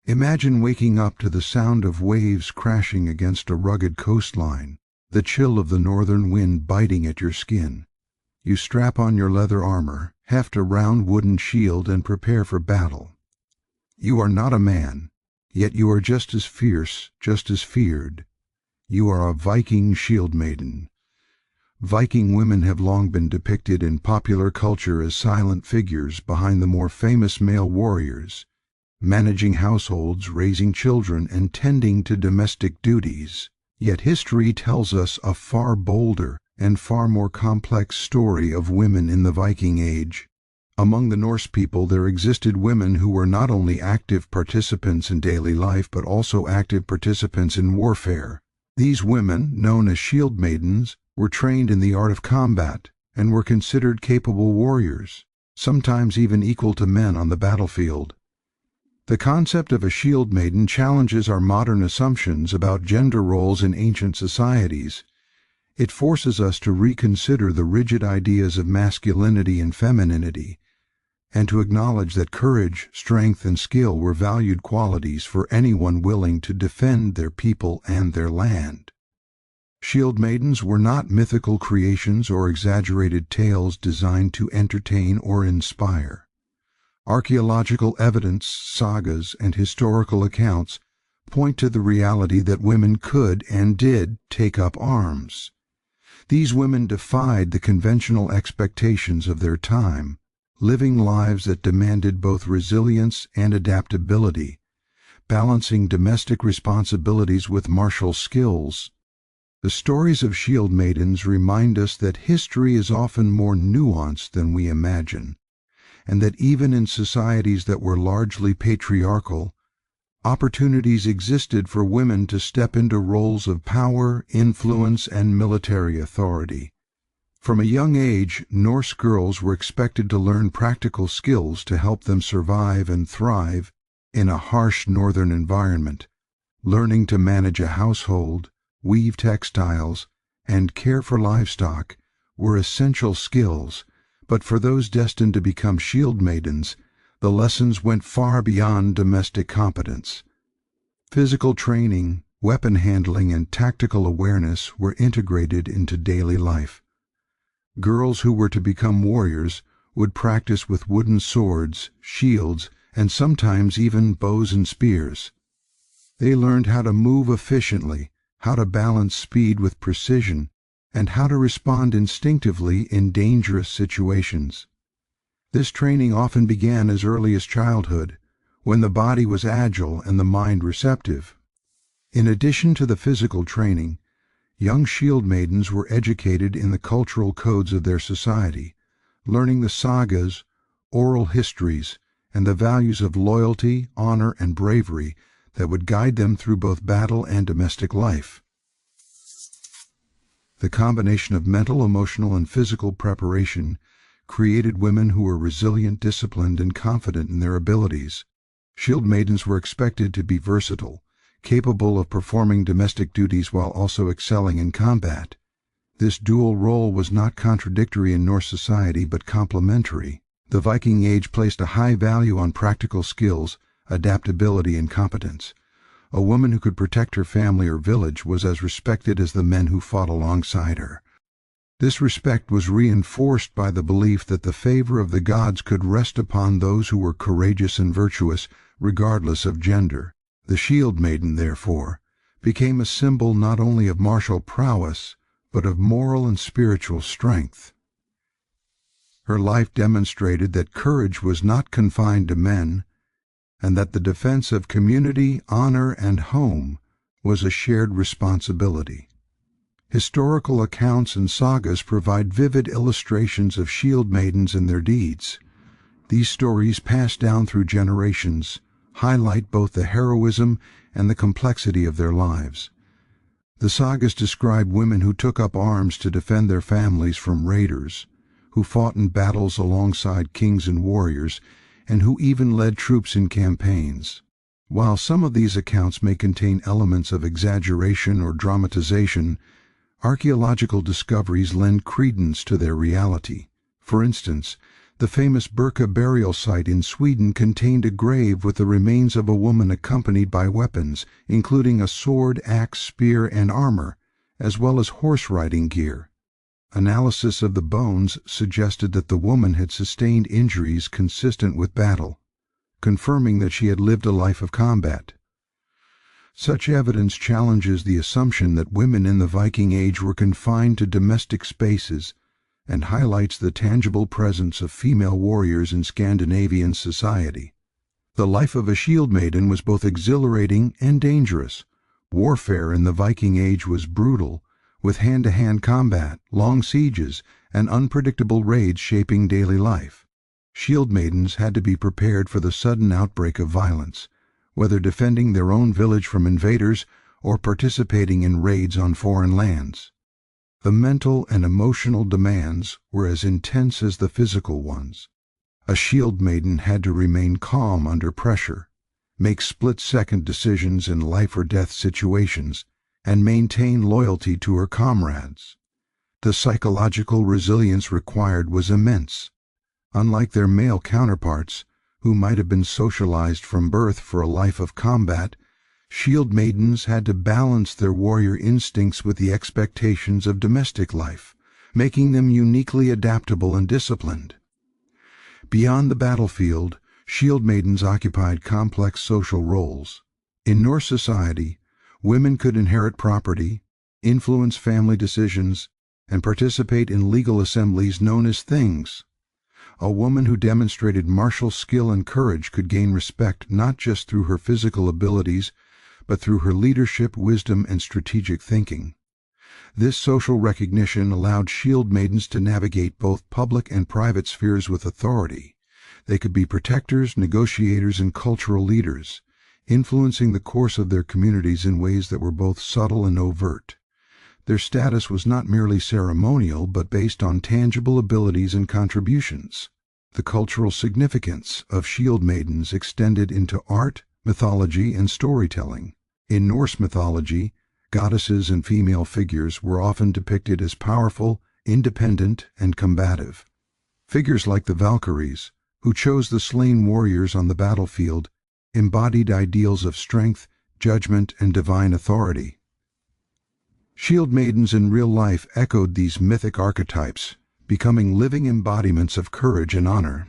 Imagine waking up to the sound of waves crashing against a rugged coastline, the chill of the northern wind biting at your skin. You strap on your leather armor, heft a round wooden shield, and prepare for battle. You are not a man, yet you are just as fierce, just as feared. You are a Viking Shieldmaiden. Viking women have long been depicted in popular culture as silent figures behind the more famous male warriors, managing households, raising children, and tending to domestic duties. Yet history tells us a far bolder and far more complex story of women in the Viking Age. Among the Norse people there existed women who were not only active participants in daily life but also active participants in warfare. These women, known as Shieldmaidens, were trained in the art of combat and were considered capable warriors, sometimes even equal to men on the battlefield. The concept of a Shieldmaiden challenges our modern assumptions about gender roles in ancient societies. It forces us to reconsider the rigid ideas of masculinity and femininity, and to acknowledge that courage, strength, and skill were valued qualities for anyone willing to defend their people and their land. Shieldmaidens were not mythical creations or exaggerated tales designed to entertain or inspire. Archaeological evidence, sagas, and historical accounts point to the reality that women could and did take up arms. These women defied the conventional expectations of their time, living lives that demanded both resilience and adaptability, balancing domestic responsibilities with martial skills. The stories of Shieldmaidens remind us that history is often more nuanced than we imagine, and that even in societies that were largely patriarchal, opportunities existed for women to step into roles of power, influence, and military authority. From a young age, Norse girls were expected to learn practical skills to help them survive and thrive in a harsh northern environment. Learning to manage a household, weave textiles, and care for livestock were essential skills, but for those destined to become Shieldmaidens, the lessons went far beyond domestic competence. Physical training, weapon handling, and tactical awareness were integrated into daily life. Girls who were to become warriors would practice with wooden swords, shields, and sometimes even bows and spears. They learned how to move efficiently, how to balance speed with precision, and how to respond instinctively in dangerous situations. This training often began as early as childhood, when the body was agile and the mind receptive. In addition to the physical training, young Shieldmaidens were educated in the cultural codes of their society, learning the sagas, oral histories, and the values of loyalty, honor, and bravery that would guide them through both battle and domestic life. The combination of mental, emotional, and physical preparation created women who were resilient, disciplined, and confident in their abilities. Shieldmaidens were expected to be versatile, capable of performing domestic duties while also excelling in combat. This dual role was not contradictory in Norse society but complementary. The Viking Age placed a high value on practical skills, adaptability, and competence. A woman who could protect her family or village was as respected as the men who fought alongside her. This respect was reinforced by the belief that the favor of the gods could rest upon those who were courageous and virtuous, regardless of gender. The Shieldmaiden, therefore, became a symbol not only of martial prowess, but of moral and spiritual strength. Her life demonstrated that courage was not confined to men, and that the defense of community, honor, and home was a shared responsibility. Historical accounts and sagas provide vivid illustrations of Shieldmaidens and their deeds. These stories, passed down through generations, highlight both the heroism and the complexity of their lives. The sagas describe women who took up arms to defend their families from raiders, who fought in battles alongside kings and warriors, and who even led troops in campaigns. While some of these accounts may contain elements of exaggeration or dramatization, archaeological discoveries lend credence to their reality. For instance, The famous Birka burial site in Sweden contained a grave with the remains of a woman accompanied by weapons, including a sword, axe, spear, and armor, as well as horse-riding gear. Analysis of the bones suggested that the woman had sustained injuries consistent with battle, confirming that she had lived a life of combat. Such evidence challenges the assumption that women in the Viking Age were confined to domestic spaces and highlights the tangible presence of female warriors in Scandinavian society. The life of a Shieldmaiden was both exhilarating and dangerous. Warfare in the Viking Age was brutal, with hand-to-hand combat, long sieges, and unpredictable raids shaping daily life. Shieldmaidens had to be prepared for the sudden outbreak of violence, whether defending their own village from invaders or participating in raids on foreign lands. The mental and emotional demands were as intense as the physical ones. A Shieldmaiden had to remain calm under pressure, make split-second decisions in life-or-death situations, and maintain loyalty to her comrades. The psychological resilience required was immense. Unlike their male counterparts, who might have been socialized from birth for a life of combat, Shieldmaidens had to balance their warrior instincts with the expectations of domestic life, making them uniquely adaptable and disciplined. Beyond the battlefield, Shieldmaidens occupied complex social roles. In Norse society, women could inherit property, influence family decisions, and participate in legal assemblies known as things. A woman who demonstrated martial skill and courage could gain respect not just through her physical abilities, but through her leadership, wisdom, and strategic thinking. This social recognition allowed Shieldmaidens to navigate both public and private spheres with authority. They could be protectors, negotiators, and cultural leaders, influencing the course of their communities in ways that were both subtle and overt. Their status was not merely ceremonial, but based on tangible abilities and contributions. The cultural significance of Shieldmaidens extended into art, mythology, and storytelling. In Norse mythology, goddesses and female figures were often depicted as powerful, independent, and combative. Figures like the Valkyries, who chose the slain warriors on the battlefield, embodied ideals of strength, judgment, and divine authority. Shieldmaidens in real life echoed these mythic archetypes, becoming living embodiments of courage and honor.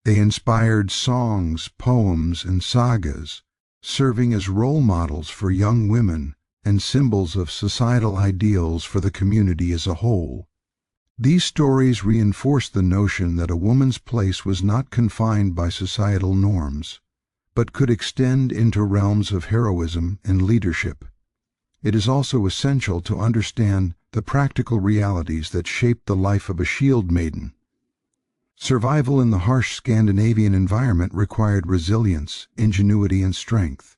They inspired songs, poems, and sagas, serving as role models for young women and symbols of societal ideals for the community as a whole. These stories reinforced the notion that a woman's place was not confined by societal norms, but could extend into realms of heroism and leadership. It is also essential to understand the practical realities that shaped the life of a Shieldmaiden. Survival in the harsh Scandinavian environment required resilience, ingenuity, and strength.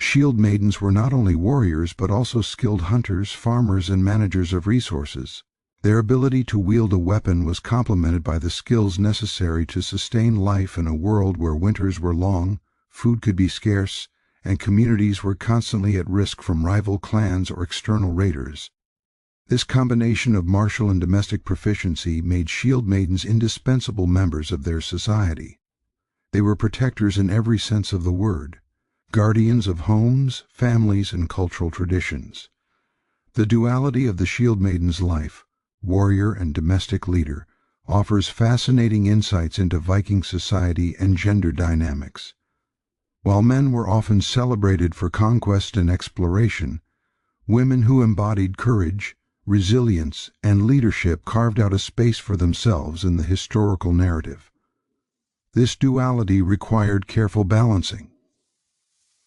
Shieldmaidens were not only warriors but also skilled hunters, farmers, and managers of resources. Their ability to wield a weapon was complemented by the skills necessary to sustain life in a world where winters were long, food could be scarce, and communities were constantly at risk from rival clans or external raiders. This combination of martial and domestic proficiency made Shieldmaidens indispensable members of their society. They were protectors in every sense of the word, guardians of homes, families, and cultural traditions. The duality of the Shieldmaiden's life, warrior and domestic leader, offers fascinating insights into Viking society and gender dynamics. While men were often celebrated for conquest and exploration, women who embodied courage, resilience, and leadership carved out a space for themselves in the historical narrative. This duality required careful balancing.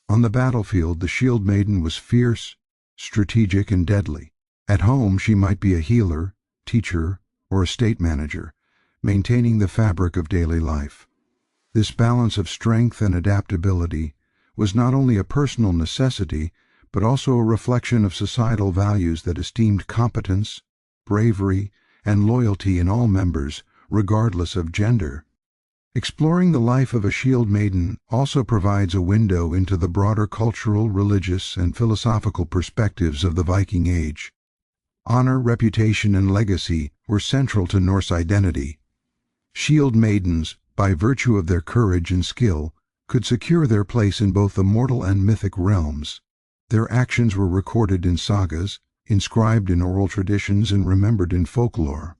On the battlefield, the Shieldmaiden was fierce, strategic, and deadly. At home, she might be a healer, teacher, or estate manager, maintaining the fabric of daily life. This balance of strength and adaptability was not only a personal necessity, but also a reflection of societal values that esteemed competence, bravery, and loyalty in all members, regardless of gender. Exploring the life of a Shieldmaiden also provides a window into the broader cultural, religious, and philosophical perspectives of the Viking Age. Honor, reputation, and legacy were central to Norse identity. Shield maidens, by virtue of their courage and skill, could secure their place in both the mortal and mythic realms. Their actions were recorded in sagas, inscribed in oral traditions, and remembered in folklore.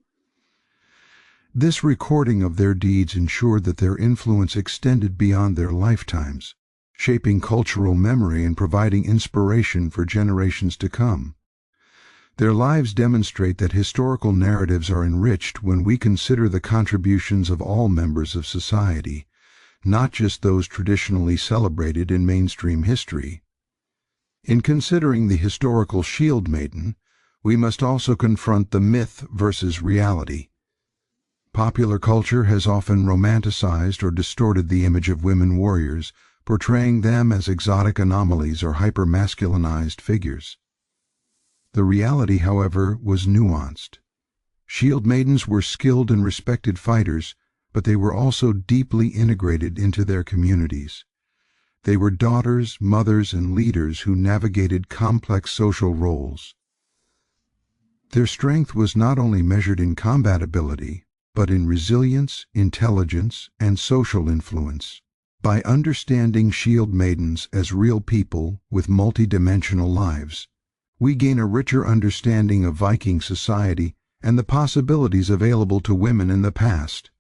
This recording of their deeds ensured that their influence extended beyond their lifetimes, shaping cultural memory and providing inspiration for generations to come. Their lives demonstrate that historical narratives are enriched when we consider the contributions of all members of society, not just those traditionally celebrated in mainstream history. In considering the historical shield maiden, we must also confront the myth versus reality. Popular culture has often romanticized or distorted the image of women warriors, portraying them as exotic anomalies or hyper-masculinized figures. The reality, however, was nuanced. Shield maidens were skilled and respected fighters, but they were also deeply integrated into their communities. They were daughters, mothers, and leaders who navigated complex social roles. Their strength was not only measured in combat ability, but in resilience, intelligence, and social influence. By understanding shield maidens as real people with multidimensional lives, we gain a richer understanding of Viking society and the possibilities available to women in the past.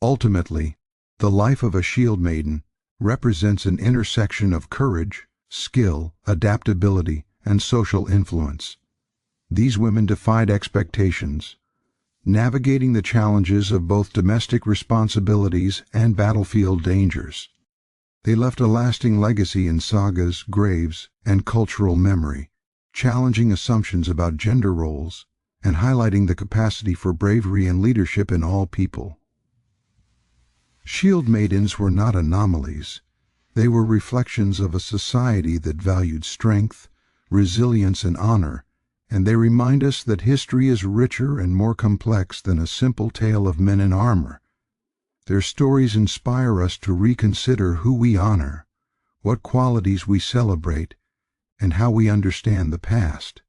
Ultimately, the life of a shield maiden represents an intersection of courage, skill, adaptability, and social influence. These women defied expectations, navigating the challenges of both domestic responsibilities and battlefield dangers. They left a lasting legacy in sagas, graves, and cultural memory, challenging assumptions about gender roles and highlighting the capacity for bravery and leadership in all people. Shield maidens were not anomalies. They were reflections of a society that valued strength, resilience, and honor, and they remind us that history is richer and more complex than a simple tale of men in armor. Their stories inspire us to reconsider who we honor, what qualities we celebrate, and how we understand the past.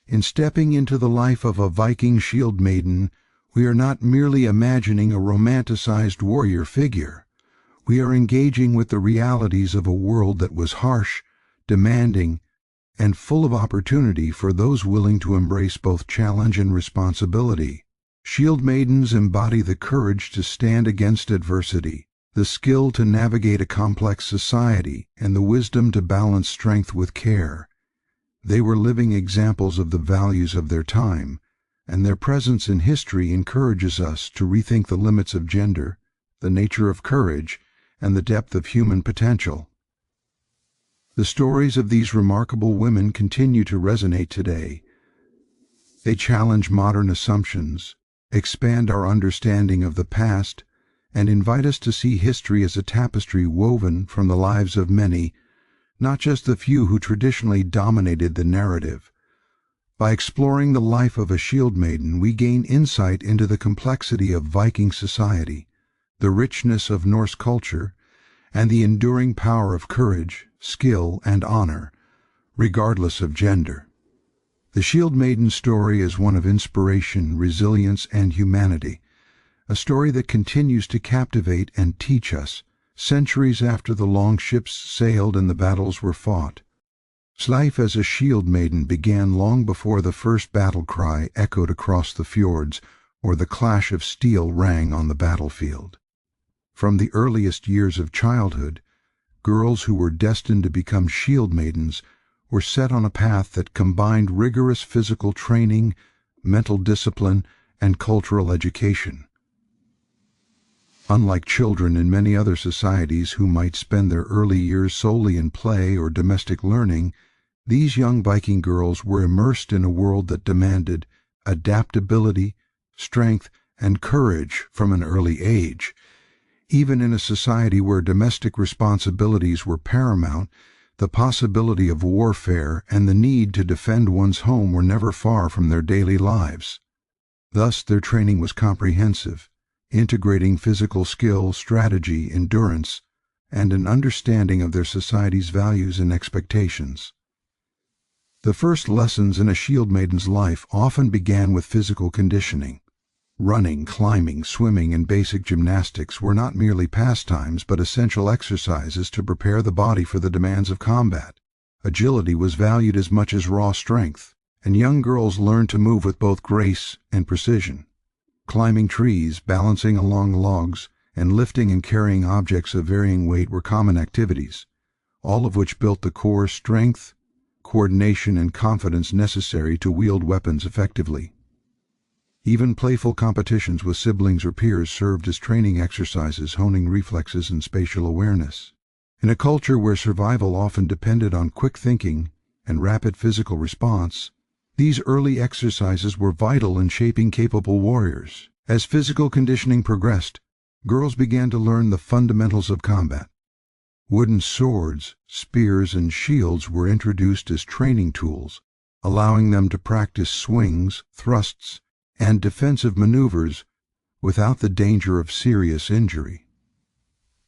In stepping into the life of a Viking shield maiden, we are not merely imagining a romanticized warrior figure. We are engaging with the realities of a world that was harsh, demanding, and full of opportunity for those willing to embrace both challenge and responsibility. Shield maidens embody the courage to stand against adversity, the skill to navigate a complex society, and the wisdom to balance strength with care. They were living examples of the values of their time, and their presence in history encourages us to rethink the limits of gender, the nature of courage, and the depth of human potential. The stories of these remarkable women continue to resonate today. They challenge modern assumptions, expand our understanding of the past, and invite us to see history as a tapestry woven from the lives of many, not just the few who traditionally dominated the narrative. By exploring the life of a shield maiden, we gain insight into the complexity of Viking society, the richness of Norse culture, and the enduring power of courage, skill, and honor, regardless of gender. The shield maiden story is one of inspiration, resilience, and humanity, a story that continues to captivate and teach us, centuries after the long ships sailed and the battles were fought. Life as a shield maiden began long before the first battle cry echoed across the fjords or the clash of steel rang on the battlefield. From the earliest years of childhood, girls who were destined to become shield maidens were set on a path that combined rigorous physical training, mental discipline, and cultural education. Unlike children in many other societies who might spend their early years solely in play or domestic learning, these young Viking girls were immersed in a world that demanded adaptability, strength, and courage from an early age. Even in a society where domestic responsibilities were paramount, the possibility of warfare and the need to defend one's home were never far from their daily lives. Thus, their training was comprehensive, integrating physical skill, strategy, endurance, and an understanding of their society's values and expectations. The first lessons in a shield maiden's life often began with physical conditioning. Running, climbing, swimming, and basic gymnastics were not merely pastimes but essential exercises to prepare the body for the demands of combat. Agility was valued as much as raw strength, and young girls learned to move with both grace and precision. Climbing trees, balancing along logs, and lifting and carrying objects of varying weight were common activities, all of which built the core strength, coordination, and confidence necessary to wield weapons effectively. Even playful competitions with siblings or peers served as training exercises, honing reflexes and spatial awareness. In a culture where survival often depended on quick thinking and rapid physical response, these early exercises were vital in shaping capable warriors. As physical conditioning progressed, girls began to learn the fundamentals of combat. Wooden swords, spears, and shields were introduced as training tools, allowing them to practice swings, thrusts, and defensive maneuvers without the danger of serious injury.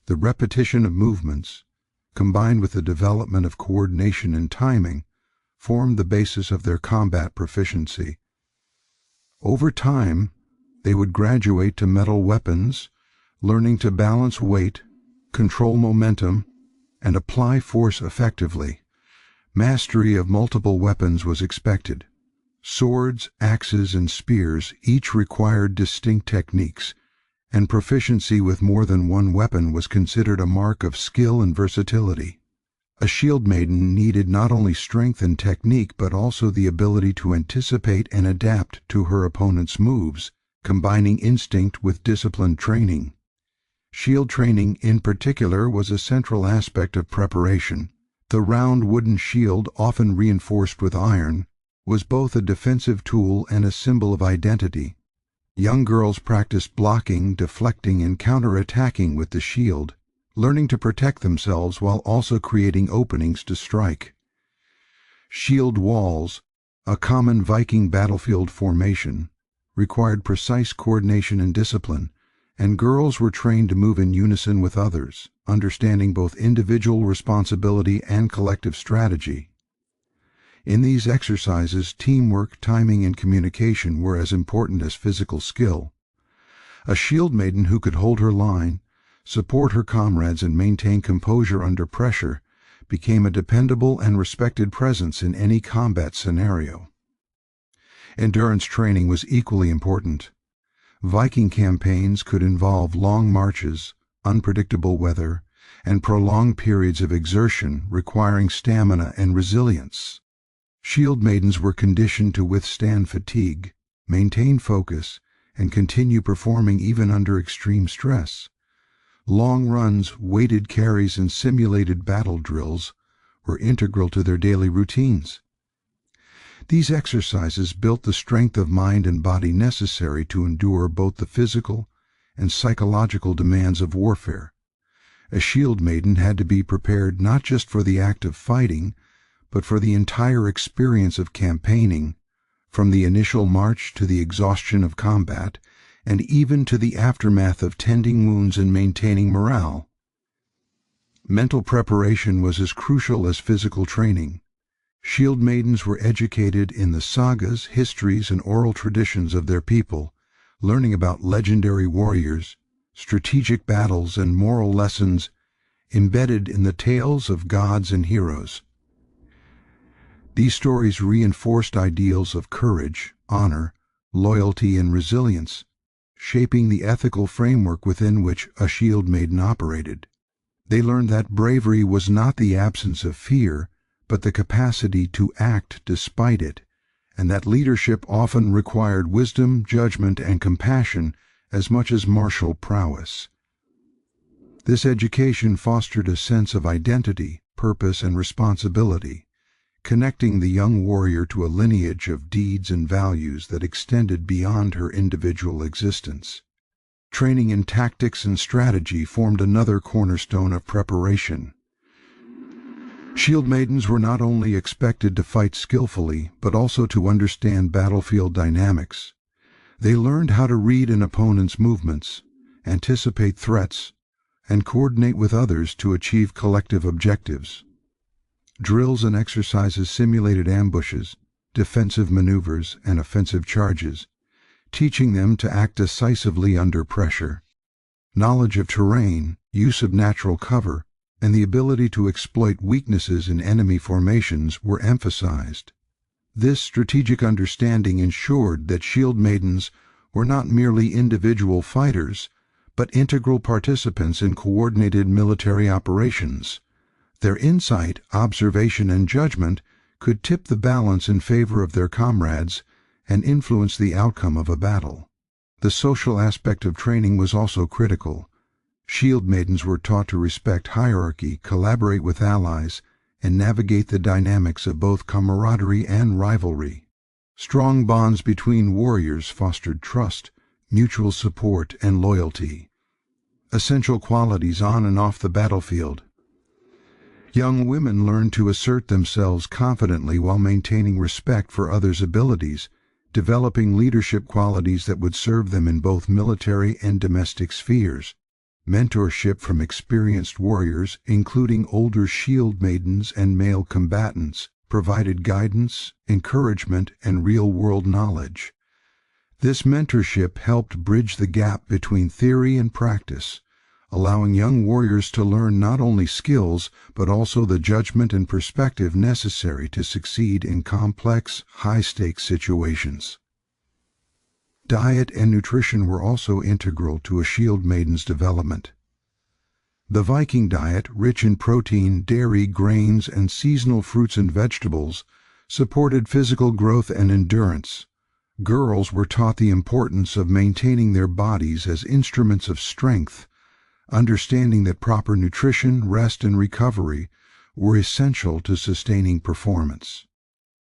The repetition of movements, combined with the development of coordination and timing, formed the basis of their combat proficiency. Over time, they would graduate to metal weapons, learning to balance weight, control momentum, and apply force effectively. Mastery of multiple weapons was expected. Swords, axes, and spears each required distinct techniques, and proficiency with more than one weapon was considered a mark of skill and versatility. A Shieldmaiden needed not only strength and technique but also the ability to anticipate and adapt to her opponent's moves, combining instinct with disciplined training. Shield training in particular was a central aspect of preparation. The round wooden shield, often reinforced with iron, was both a defensive tool and a symbol of identity. Young girls practiced blocking, deflecting, and counterattacking with the shield, learning to protect themselves while also creating openings to strike. Shield walls, a common Viking battlefield formation, required precise coordination and discipline, and girls were trained to move in unison with others, understanding both individual responsibility and collective strategy. In these exercises, teamwork, timing, and communication were as important as physical skill. A Shieldmaiden who could hold her line, support her comrades, and maintain composure under pressure became a dependable and respected presence in any combat scenario. Endurance training was equally important. Viking campaigns could involve long marches, unpredictable weather, and prolonged periods of exertion requiring stamina and resilience. Shieldmaidens were conditioned to withstand fatigue, maintain focus, and continue performing even under extreme stress. Long runs, weighted carries, and simulated battle drills were integral to their daily routines. These exercises built the strength of mind and body necessary to endure both the physical and psychological demands of warfare. A Shieldmaiden had to be prepared not just for the act of fighting, but for the entire experience of campaigning, from the initial march to the exhaustion of combat, and even to the aftermath of tending wounds and maintaining morale. Mental preparation was as crucial as physical training. Shieldmaidens were educated in the sagas, histories, and oral traditions of their people, learning about legendary warriors, strategic battles, and moral lessons embedded in the tales of gods and heroes. These stories reinforced ideals of courage, honor, loyalty, and resilience, shaping the ethical framework within which a Shieldmaiden operated. They learned that bravery was not the absence of fear, but the capacity to act despite it, and that leadership often required wisdom, judgment, and compassion as much as martial prowess. This education fostered a sense of identity, purpose, and responsibility, connecting the young warrior to a lineage of deeds and values that extended beyond her individual existence. Training in tactics and strategy formed another cornerstone of preparation. Shieldmaidens were not only expected to fight skillfully, but also to understand battlefield dynamics. They learned how to read an opponent's movements, anticipate threats, and coordinate with others to achieve collective objectives. Drills and exercises simulated ambushes, defensive maneuvers, and offensive charges, teaching them to act decisively under pressure. Knowledge of terrain, use of natural cover, and the ability to exploit weaknesses in enemy formations were emphasized. This strategic understanding ensured that shield maidens were not merely individual fighters, but integral participants in coordinated military operations. Their insight, observation, and judgment could tip the balance in favor of their comrades and influence the outcome of a battle. The social aspect of training was also critical. Shield maidens were taught to respect hierarchy, collaborate with allies, and navigate the dynamics of both camaraderie and rivalry. Strong bonds between warriors fostered trust, mutual support, and loyalty, essential qualities on and off the battlefield. Young women learned to assert themselves confidently while maintaining respect for others' abilities, developing leadership qualities that would serve them in both military and domestic spheres. Mentorship from experienced warriors, including older shield maidens and male combatants, provided guidance, encouragement, and real-world knowledge. This mentorship helped bridge the gap between theory and practice, allowing young warriors to learn not only skills but also the judgment and perspective necessary to succeed in complex, high-stakes situations. Diet and nutrition were also integral to a shield maiden's development. The Viking diet, rich in protein, dairy, grains, and seasonal fruits and vegetables, supported physical growth and endurance. Girls were taught the importance of maintaining their bodies as instruments of strength, understanding that proper nutrition, rest, and recovery were essential to sustaining performance.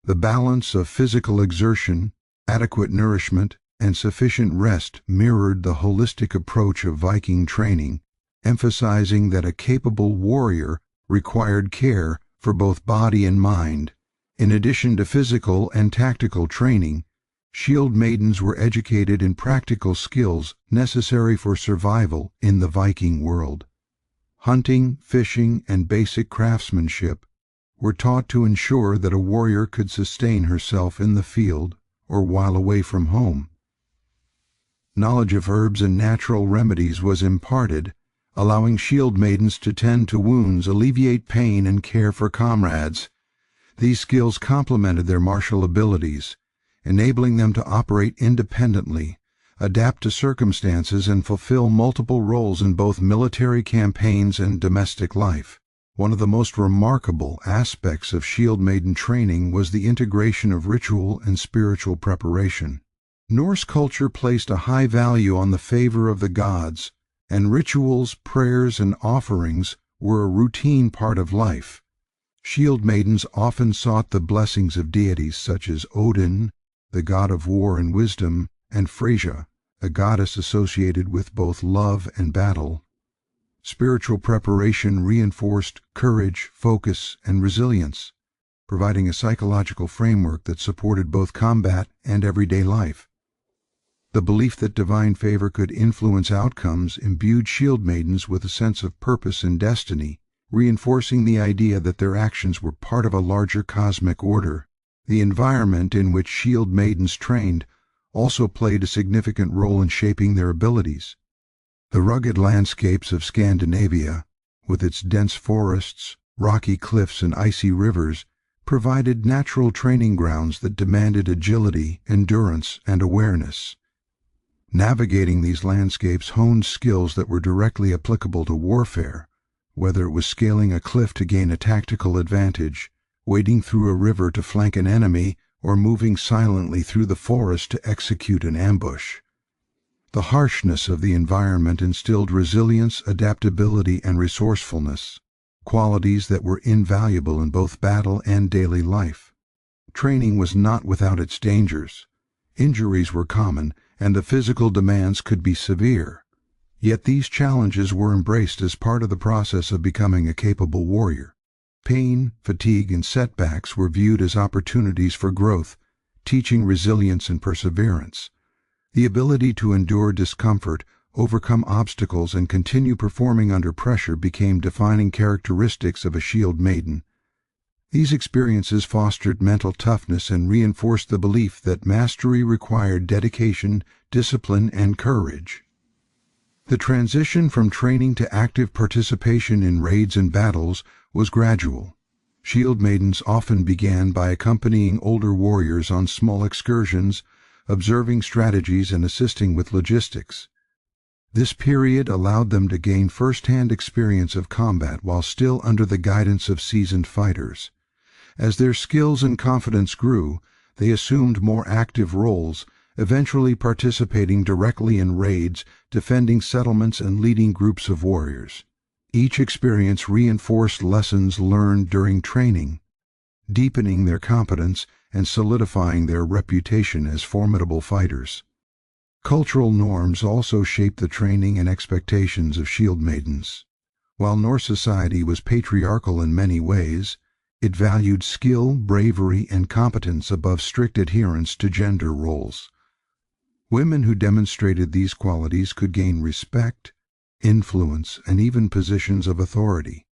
The balance of physical exertion, adequate nourishment, and sufficient rest mirrored the holistic approach of Viking training, emphasizing that a capable warrior required care for both body and mind. In addition to physical and tactical training, shield maidens were educated in practical skills necessary for survival in the Viking world. Hunting, fishing, and basic craftsmanship were taught to ensure that a warrior could sustain herself in the field or while away from home. Knowledge of herbs and natural remedies was imparted, allowing shield maidens to tend to wounds, alleviate pain, and care for comrades. These skills complemented their martial abilities, enabling them to operate independently, adapt to circumstances, and fulfill multiple roles in both military campaigns and domestic life. One of the most remarkable aspects of shield maiden training was the integration of ritual and spiritual preparation. Norse culture placed a high value on the favor of the gods, and rituals, prayers, and offerings were a routine part of life. Shield maidens often sought the blessings of deities such as Odin, the god of war and wisdom, and Freyja, a goddess associated with both love and battle. Spiritual preparation reinforced courage, focus, and resilience, providing a psychological framework that supported both combat and everyday life. The belief that divine favor could influence outcomes imbued shield maidens with a sense of purpose and destiny, reinforcing the idea that their actions were part of a larger cosmic order. The environment in which shield maidens trained also played a significant role in shaping their abilities. The rugged landscapes of Scandinavia, with its dense forests, rocky cliffs, and icy rivers, provided natural training grounds that demanded agility, endurance, and awareness. Navigating these landscapes honed skills that were directly applicable to warfare, whether it was scaling a cliff to gain a tactical advantage, wading through a river to flank an enemy, or moving silently through the forest to execute an ambush. The harshness of the environment instilled resilience, adaptability, and resourcefulness, qualities that were invaluable in both battle and daily life. Training was not without its dangers. Injuries were common, and the physical demands could be severe. Yet these challenges were embraced as part of the process of becoming a capable warrior. Pain, fatigue, and setbacks were viewed as opportunities for growth, teaching resilience and perseverance. The ability to endure discomfort, overcome obstacles, and continue performing under pressure became defining characteristics of a shield maiden. These experiences fostered mental toughness and reinforced the belief that mastery required dedication, discipline, and courage. The transition from training to active participation in raids and battles was gradual. Shieldmaidens often began by accompanying older warriors on small excursions, observing strategies and assisting with logistics. This period allowed them to gain first-hand experience of combat while still under the guidance of seasoned fighters. As their skills and confidence grew, they assumed more active roles, eventually participating directly in raids, defending settlements, and leading groups of warriors. Each experience reinforced lessons learned during training, deepening their competence and solidifying their reputation as formidable fighters. Cultural norms also shaped the training and expectations of Shieldmaidens. While Norse society was patriarchal in many ways, it valued skill, bravery, and competence above strict adherence to gender roles. Women who demonstrated these qualities could gain respect, influence, and even positions of authority.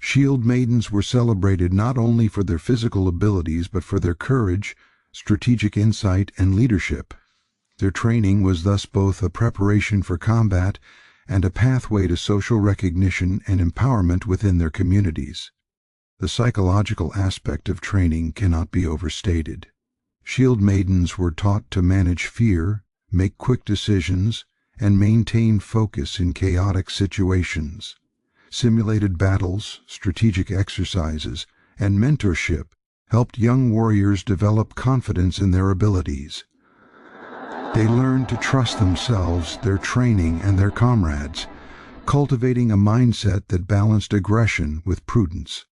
Shieldmaidens were celebrated not only for their physical abilities but for their courage, strategic insight, and leadership. Their training was thus both a preparation for combat and a pathway to social recognition and empowerment within their communities. The psychological aspect of training cannot be overstated. Shieldmaidens were taught to manage fear, make quick decisions, and maintain focus in chaotic situations. Simulated battles, strategic exercises, and mentorship helped young warriors develop confidence in their abilities. They learned to trust themselves, their training, and their comrades, cultivating a mindset that balanced aggression with prudence.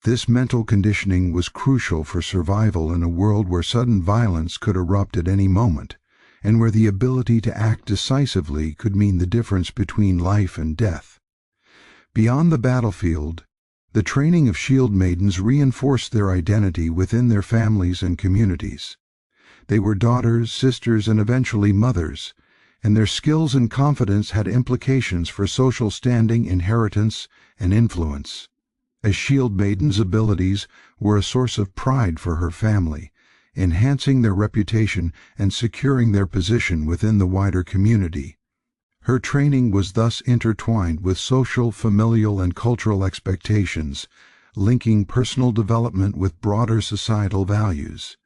This mental conditioning was crucial for survival in a world where sudden violence could erupt at any moment, and where the ability to act decisively could mean the difference between life and death. Beyond the battlefield, the training of Shieldmaidens reinforced their identity within their families and communities. They were daughters, sisters, and eventually mothers, and their skills and confidence had implications for social standing, inheritance, and influence. As Shieldmaiden's abilities were a source of pride for her family, enhancing their reputation and securing their position within the wider community. Her training was thus intertwined with social, familial, and cultural expectations, linking personal development with broader societal values.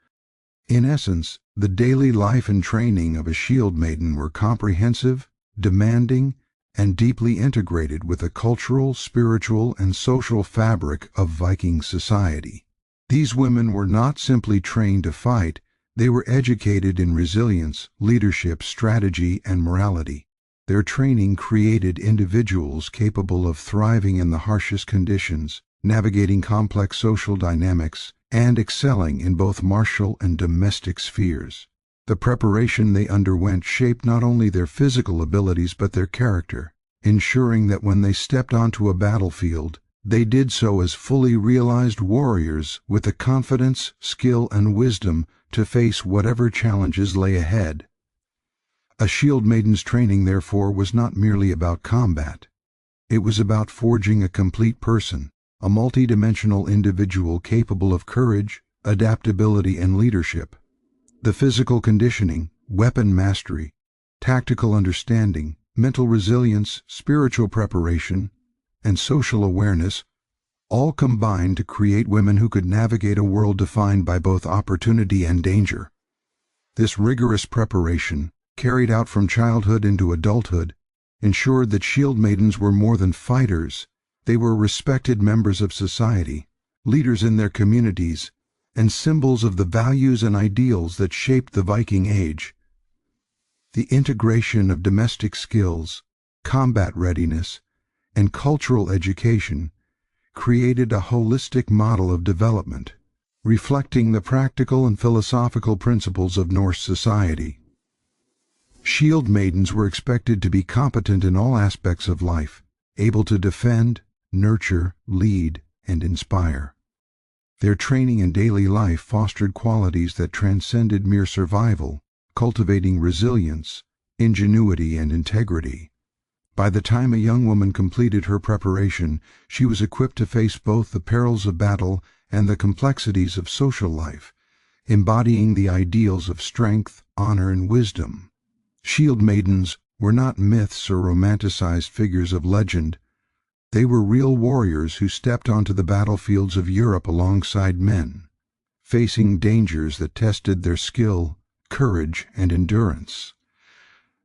In essence, the daily life and training of a Shieldmaiden were comprehensive, demanding, and deeply integrated with the cultural, spiritual, and social fabric of Viking society. These women were not simply trained to fight, they were educated in resilience, leadership, strategy, and morality. Their training created individuals capable of thriving in the harshest conditions, navigating complex social dynamics, and excelling in both martial and domestic spheres. The preparation they underwent shaped not only their physical abilities but their character, ensuring that when they stepped onto a battlefield, they did so as fully realized warriors with the confidence, skill, and wisdom to face whatever challenges lay ahead. A Shieldmaiden's training, therefore, was not merely about combat. It was about forging a complete person, a multidimensional individual capable of courage, adaptability, and leadership. The physical conditioning, weapon mastery, tactical understanding, mental resilience, spiritual preparation, and social awareness all combined to create women who could navigate a world defined by both opportunity and danger. This rigorous preparation, carried out from childhood into adulthood, ensured that Shieldmaidens were more than fighters. They were respected members of society, leaders in their communities, and symbols of the values and ideals that shaped the Viking Age. The integration of domestic skills, combat readiness, and cultural education created a holistic model of development, reflecting the practical and philosophical principles of Norse society. Shieldmaidens were expected to be competent in all aspects of life, able to defend, nurture, lead, and inspire. Their training in daily life fostered qualities that transcended mere survival, cultivating resilience, ingenuity, and integrity. By the time a young woman completed her preparation, she was equipped to face both the perils of battle and the complexities of social life, embodying the ideals of strength, honor, and wisdom. Shield maidens were not myths or romanticized figures of legend. They were real warriors who stepped onto the battlefields of Europe alongside men, facing dangers that tested their skill, courage, and endurance.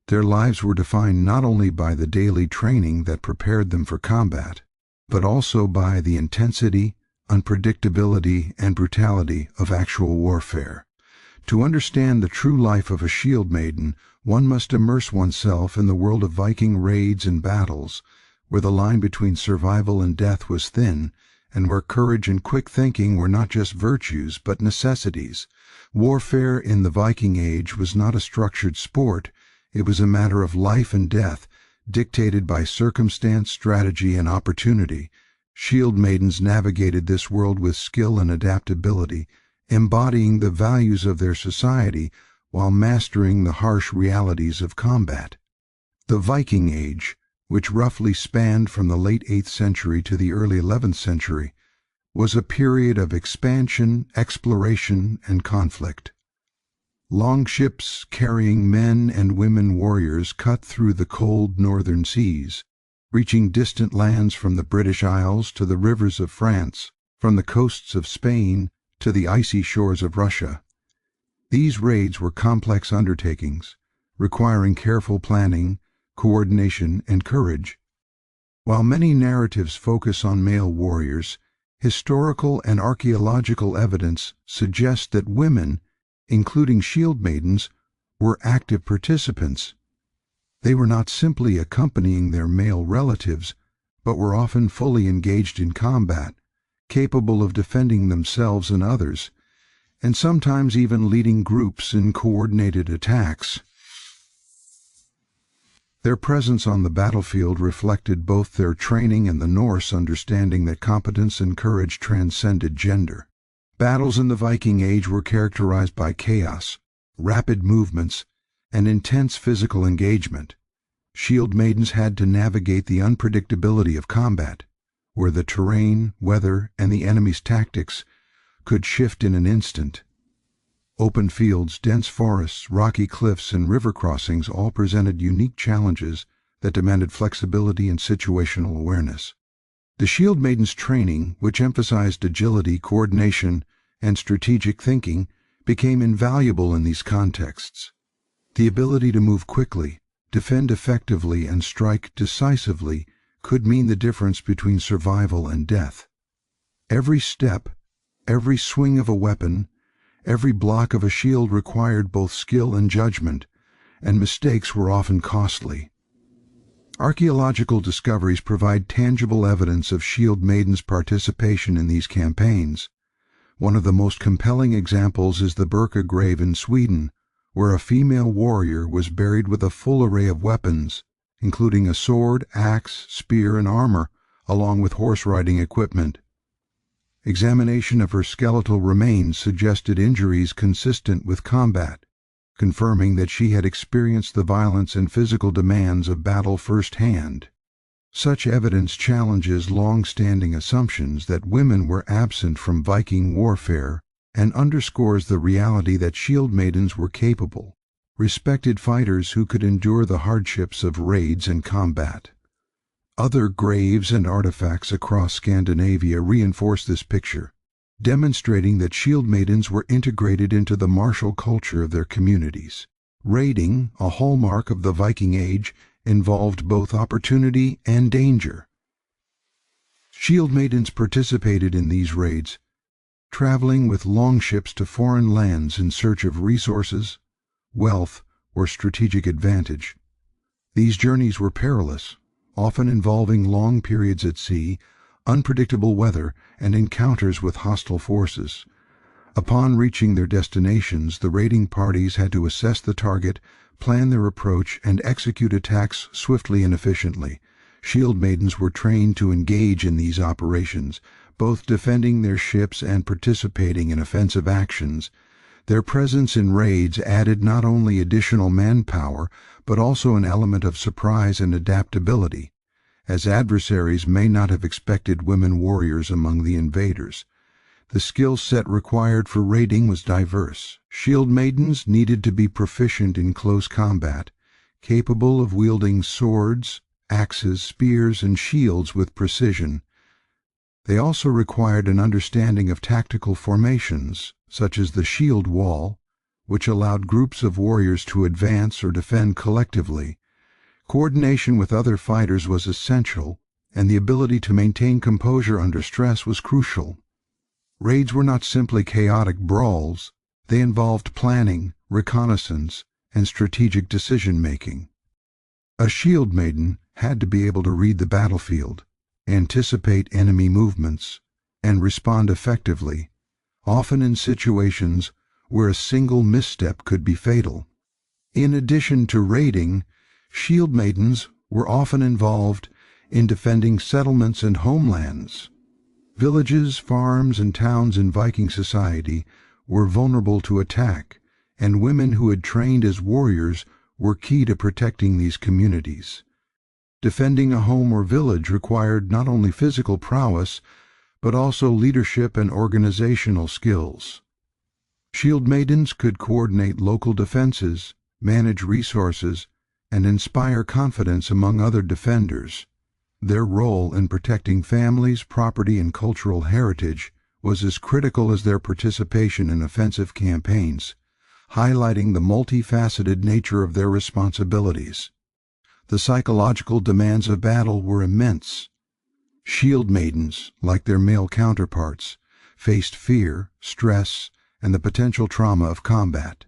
Their lives were defined not only by the daily training that prepared them for combat, but also by the intensity, unpredictability, and brutality of actual warfare. To understand the true life of a shield maiden, one must immerse oneself in the world of Viking raids and battles, where the line between survival and death was thin, and where courage and quick thinking were not just virtues but necessities. Warfare in the Viking Age was not a structured sport. It was a matter of life and death, dictated by circumstance, strategy, and opportunity. Shield maidens navigated this world with skill and adaptability, embodying the values of their society while mastering the harsh realities of combat. The Viking Age, which roughly spanned from the late 8th century to the early 11th century, was a period of expansion, exploration, and conflict. Longships carrying men and women warriors cut through the cold northern seas, reaching distant lands from the British Isles to the rivers of France, from the coasts of Spain to the icy shores of Russia. These raids were complex undertakings, requiring careful planning, coordination, and courage. While many narratives focus on male warriors, historical and archaeological evidence suggests that women, including shield maidens, were active participants. They were not simply accompanying their male relatives, but were often fully engaged in combat, capable of defending themselves and others, and sometimes even leading groups in coordinated attacks. Their presence on the battlefield reflected both their training and the Norse understanding that competence and courage transcended gender. Battles in the Viking Age were characterized by chaos, rapid movements, and intense physical engagement. Shield maidens had to navigate the unpredictability of combat, where the terrain, weather, and the enemy's tactics could shift in an instant. Open fields, dense forests, rocky cliffs, and river crossings all presented unique challenges that demanded flexibility and situational awareness. The shield maidens' training, which emphasized agility, coordination, and strategic thinking, became invaluable in these contexts. The ability to move quickly, defend effectively, and strike decisively could mean the difference between survival and death. Every step, every swing of a weapon, every block of a shield required both skill and judgment, and mistakes were often costly. Archaeological discoveries provide tangible evidence of shield maidens' participation in these campaigns. One of the most compelling examples is the Birka grave in Sweden, where a female warrior was buried with a full array of weapons, including a sword, axe, spear, and armor, along with horse-riding equipment. Examination of her skeletal remains suggested injuries consistent with combat, confirming that she had experienced the violence and physical demands of battle firsthand. Such evidence challenges long-standing assumptions that women were absent from Viking warfare and underscores the reality that shield maidens were capable, respected fighters who could endure the hardships of raids and combat. Other graves and artifacts across Scandinavia reinforce this picture, demonstrating that shield maidens were integrated into the martial culture of their communities. Raiding, a hallmark of the Viking Age, involved both opportunity and danger. Shield maidens participated in these raids, traveling with longships to foreign lands in search of resources, wealth, or strategic advantage. These journeys were perilous, often involving long periods at sea, unpredictable weather, and encounters with hostile forces. Upon reaching their destinations, the raiding parties had to assess the target, plan their approach, and execute attacks swiftly and efficiently. Shield maidens were trained to engage in these operations, both defending their ships and participating in offensive actions. Their presence in raids added not only additional manpower, but also an element of surprise and adaptability, as adversaries may not have expected women warriors among the invaders. The skill set required for raiding was diverse. Shield maidens needed to be proficient in close combat, capable of wielding swords, axes, spears, and shields with precision. They also required an understanding of tactical formations, such as the shield wall, which allowed groups of warriors to advance or defend collectively. Coordination with other fighters was essential, and the ability to maintain composure under stress was crucial. Raids were not simply chaotic brawls, they involved planning, reconnaissance, and strategic decision-making. A shield maiden had to be able to read the battlefield, anticipate enemy movements, and respond effectively, often in situations where a single misstep could be fatal. In addition to raiding, shield maidens were often involved in defending settlements and homelands. Villages, farms, and towns in Viking society were vulnerable to attack, and women who had trained as warriors were key to protecting these communities. Defending a home or village required not only physical prowess, but also leadership and organizational skills. Shield maidens could coordinate local defenses, manage resources, and inspire confidence among other defenders. Their role in protecting families, property, and cultural heritage was as critical as their participation in offensive campaigns, highlighting the multifaceted nature of their responsibilities. The psychological demands of battle were immense. Shield maidens, like their male counterparts, faced fear, stress, and the potential trauma of combat.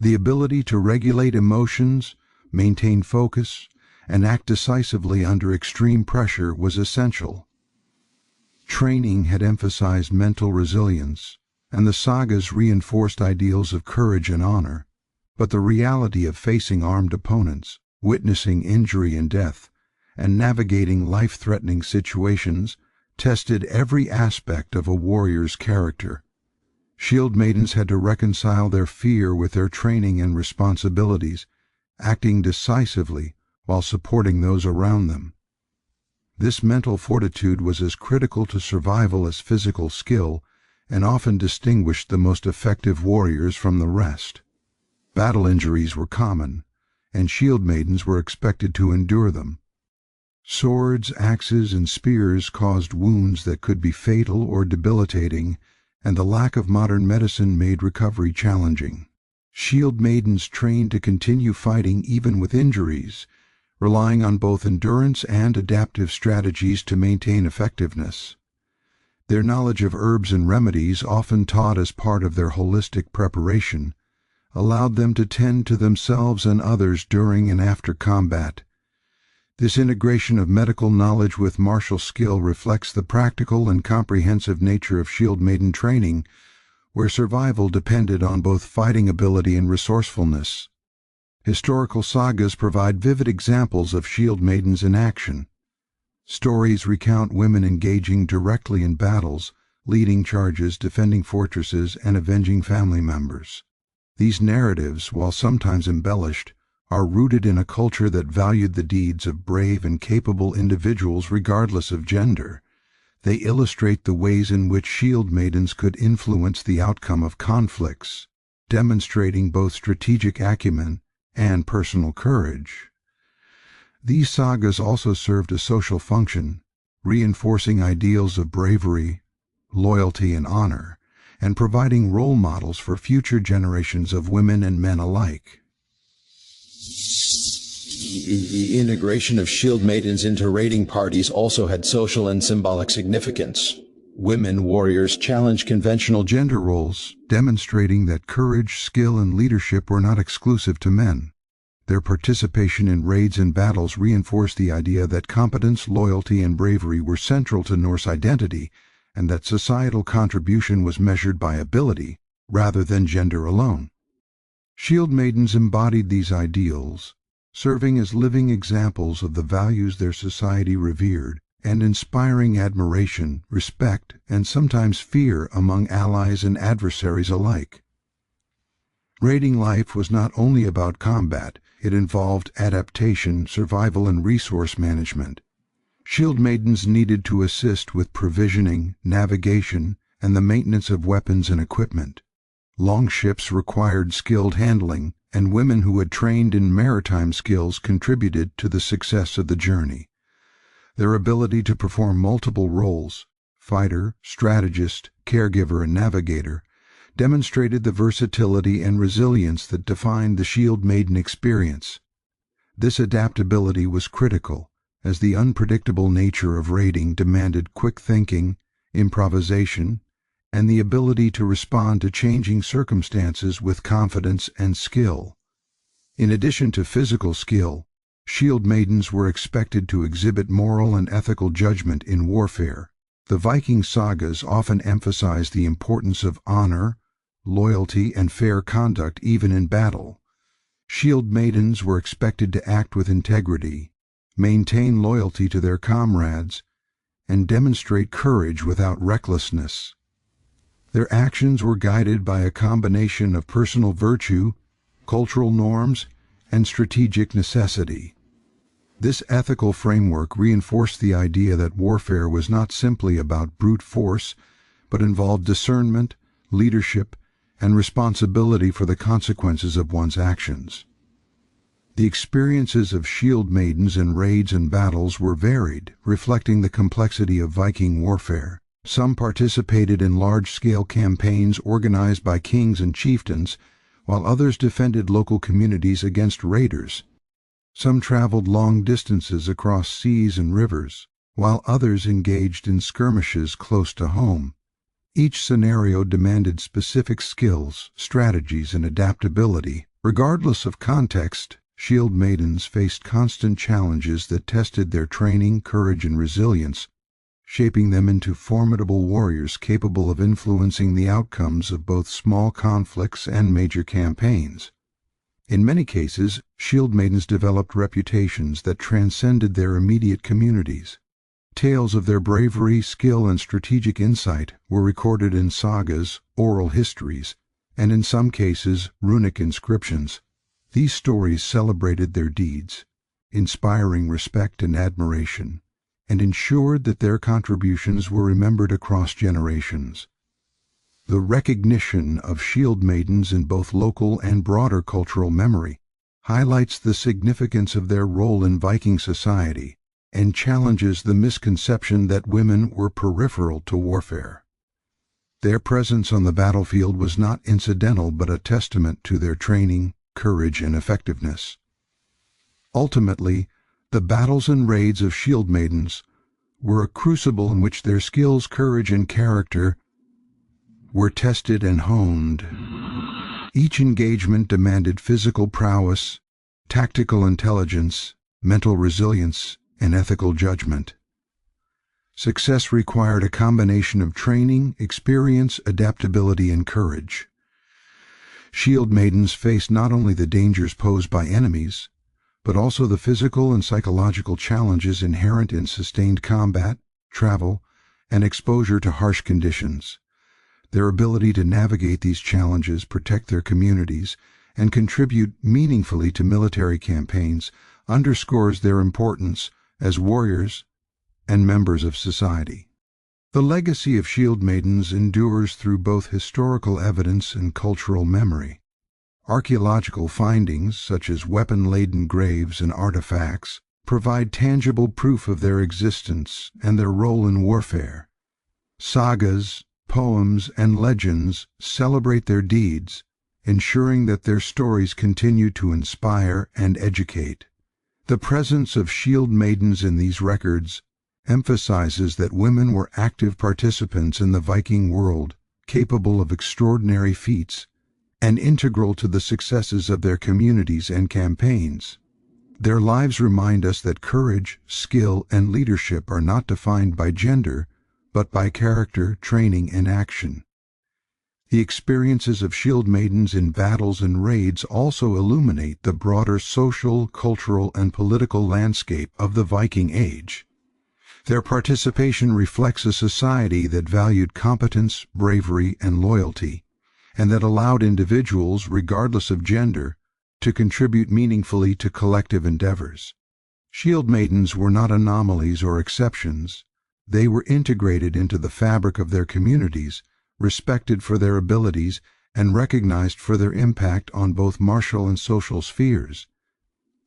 The ability to regulate emotions, maintain focus, and act decisively under extreme pressure was essential. Training had emphasized mental resilience, and the sagas reinforced ideals of courage and honor, but the reality of facing armed opponents, witnessing injury and death, and navigating life-threatening situations tested every aspect of a warrior's character. Shield maidens had to reconcile their fear with their training and responsibilities, acting decisively while supporting those around them. This mental fortitude was as critical to survival as physical skill, and often distinguished the most effective warriors from the rest. Battle injuries were common, and shield maidens were expected to endure them. Swords, axes, and spears caused wounds that could be fatal or debilitating, and the lack of modern medicine made recovery challenging. Shield maidens trained to continue fighting even with injuries, relying on both endurance and adaptive strategies to maintain effectiveness. Their knowledge of herbs and remedies, often taught as part of their holistic preparation, allowed them to tend to themselves and others during and after combat. This integration of medical knowledge with martial skill reflects the practical and comprehensive nature of shield maiden training, where survival depended on both fighting ability and resourcefulness. Historical sagas provide vivid examples of shield maidens in action. Stories recount women engaging directly in battles, leading charges, defending fortresses, and avenging family members. These narratives, while sometimes embellished, are rooted in a culture that valued the deeds of brave and capable individuals regardless of gender. They illustrate the ways in which shield maidens could influence the outcome of conflicts, demonstrating both strategic acumen and personal courage. These sagas also served a social function, reinforcing ideals of bravery, loyalty, and honor, and providing role models for future generations of women and men alike. The integration of shield maidens into raiding parties also had social and symbolic significance. Women warriors challenged conventional Gender roles, demonstrating that courage, skill, and leadership were not exclusive to men. Their participation in raids and battles reinforced the idea that competence, loyalty, and bravery were central to Norse identity, and that societal contribution was measured by ability rather than gender alone. Shield maidens embodied these ideals, serving as living examples of the values their society revered, and inspiring admiration, respect, and sometimes fear among allies and adversaries alike. Raiding life was not only about combat, it involved adaptation, survival, and resource management. Shield maidens needed to assist with provisioning, navigation, and the maintenance of weapons and equipment. Long ships required skilled handling, and women who had trained in maritime skills contributed to the success of the journey. Their ability to perform multiple roles, fighter, strategist, caregiver, and navigator, demonstrated the versatility and resilience that defined the Shieldmaiden experience. This adaptability was critical, as the unpredictable nature of raiding demanded quick thinking, improvisation, and the ability to respond to changing circumstances with confidence and skill. In addition to physical skill, Shieldmaidens were expected to exhibit moral and ethical judgment in warfare. The Viking sagas often emphasize the importance of honor, loyalty, and fair conduct even in battle. Shieldmaidens were expected to act with integrity, maintain loyalty to their comrades, and demonstrate courage without recklessness. Their actions were guided by a combination of personal virtue, cultural norms, and strategic necessity. This ethical framework reinforced the idea that warfare was not simply about brute force, but involved discernment, leadership, and responsibility for the consequences of one's actions. The experiences of Shieldmaidens in raids and battles were varied, reflecting the complexity of Viking warfare. Some participated in large-scale campaigns organized by kings and chieftains, while others defended local communities against raiders. Some traveled long distances across seas and rivers, while others engaged in skirmishes close to home. Each scenario demanded specific skills, strategies, and adaptability. Regardless of context, Shieldmaidens faced constant challenges that tested their training, courage, and resilience, shaping them into formidable warriors capable of influencing the outcomes of both small conflicts and major campaigns. In many cases, Shieldmaidens developed reputations that transcended their immediate communities. Tales of their bravery, skill, and strategic insight were recorded in sagas, oral histories, and in some cases, runic inscriptions. These stories celebrated their deeds, inspiring respect and admiration, and ensured that their contributions were remembered across generations. The recognition of Shieldmaidens in both local and broader cultural memory highlights the significance of their role in Viking society and challenges the misconception that women were peripheral to warfare. Their presence on the battlefield was not incidental but a testament to their training, courage, and effectiveness. Ultimately, the battles and raids of Shieldmaidens were a crucible in which their skills, courage, and character were tested and honed. Each engagement demanded physical prowess, tactical intelligence, mental resilience, and ethical judgment. Success required a combination of training, experience, adaptability, and courage. Shieldmaidens faced not only the dangers posed by enemies, but also the physical and psychological challenges inherent in sustained combat, travel, and exposure to harsh conditions. Their ability to navigate these challenges, protect their communities, and contribute meaningfully to military campaigns underscores their importance as warriors and members of society. The legacy of Shieldmaidens endures through both historical evidence and cultural memory. Archaeological findings, such as weapon-laden graves and artifacts, provide tangible proof of their existence and their role in warfare. Sagas, poems, and legends celebrate their deeds, ensuring that their stories continue to inspire and educate. The presence of Shieldmaidens in these records emphasizes that women were active participants in the Viking world, capable of extraordinary feats, and integral to the successes of their communities and campaigns. Their lives remind us that courage, skill, and leadership are not defined by gender, but by character, training, and action. The experiences of Shieldmaidens in battles and raids also illuminate the broader social, cultural, and political landscape of the Viking Age. Their participation reflects a society that valued competence, bravery, and loyalty, and that allowed individuals, regardless of gender, to contribute meaningfully to collective endeavors. Shieldmaidens were not anomalies or exceptions. They were integrated into the fabric of their communities respected for their abilities, and recognized for their impact on both martial and social spheres.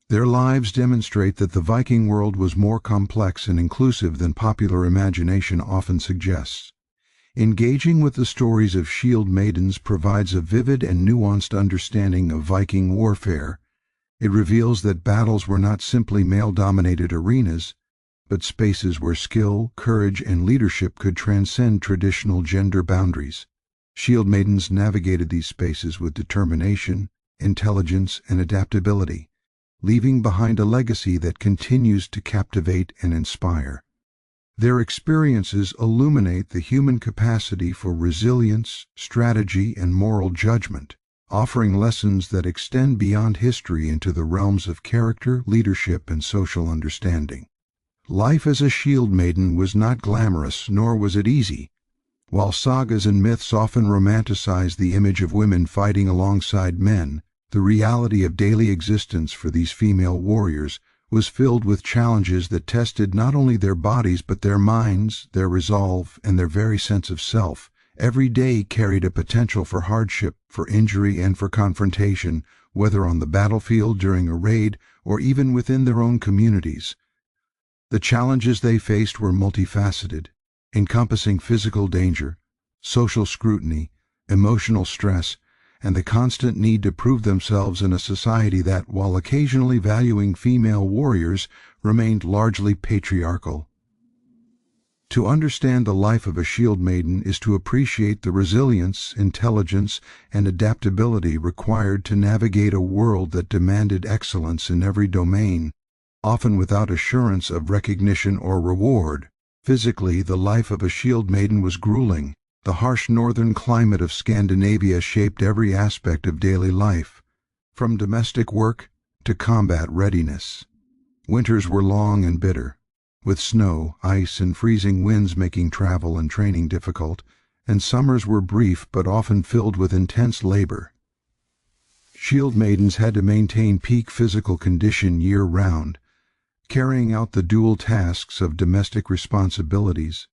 Their lives demonstrate that the Viking world was more complex and inclusive than popular imagination often suggests. Engaging with the stories of shield maidens provides a vivid and nuanced understanding of Viking warfare. It reveals that battles were not simply male-dominated arenas, but spaces where skill, courage, and leadership could transcend traditional gender boundaries. Shield maidens navigated these spaces with determination, intelligence, and adaptability, leaving behind a legacy that continues to captivate and inspire. Their experiences illuminate the human capacity for resilience, strategy, and moral judgment, offering lessons that extend beyond history into the realms of character, leadership, and social understanding. Life as a shield maiden was not glamorous, nor was it easy. While sagas and myths often romanticize the image of women fighting alongside men, the reality of daily existence for these female warriors was filled with challenges that tested not only their bodies but their minds, their resolve, and their very sense of self. Every day carried a potential for hardship, for injury, and for confrontation, whether on the battlefield during a raid or even within their own communities. The challenges they faced were multifaceted, encompassing physical danger, social scrutiny, emotional stress, and the constant need to prove themselves in a society that, while occasionally valuing female warriors, remained largely patriarchal. To understand the life of a shield maiden is to appreciate the resilience, intelligence, and adaptability required to navigate a world that demanded excellence in every domain, often without assurance of recognition or reward. Physically, the life of a shield maiden was grueling. The harsh northern climate of Scandinavia shaped every aspect of daily life, from domestic work to combat readiness. Winters were long and bitter, with snow, ice, and freezing winds making travel and training difficult, and summers were brief but often filled with intense labor. Shield maidens had to maintain peak physical condition year-round, carrying out the dual tasks of domestic responsibilities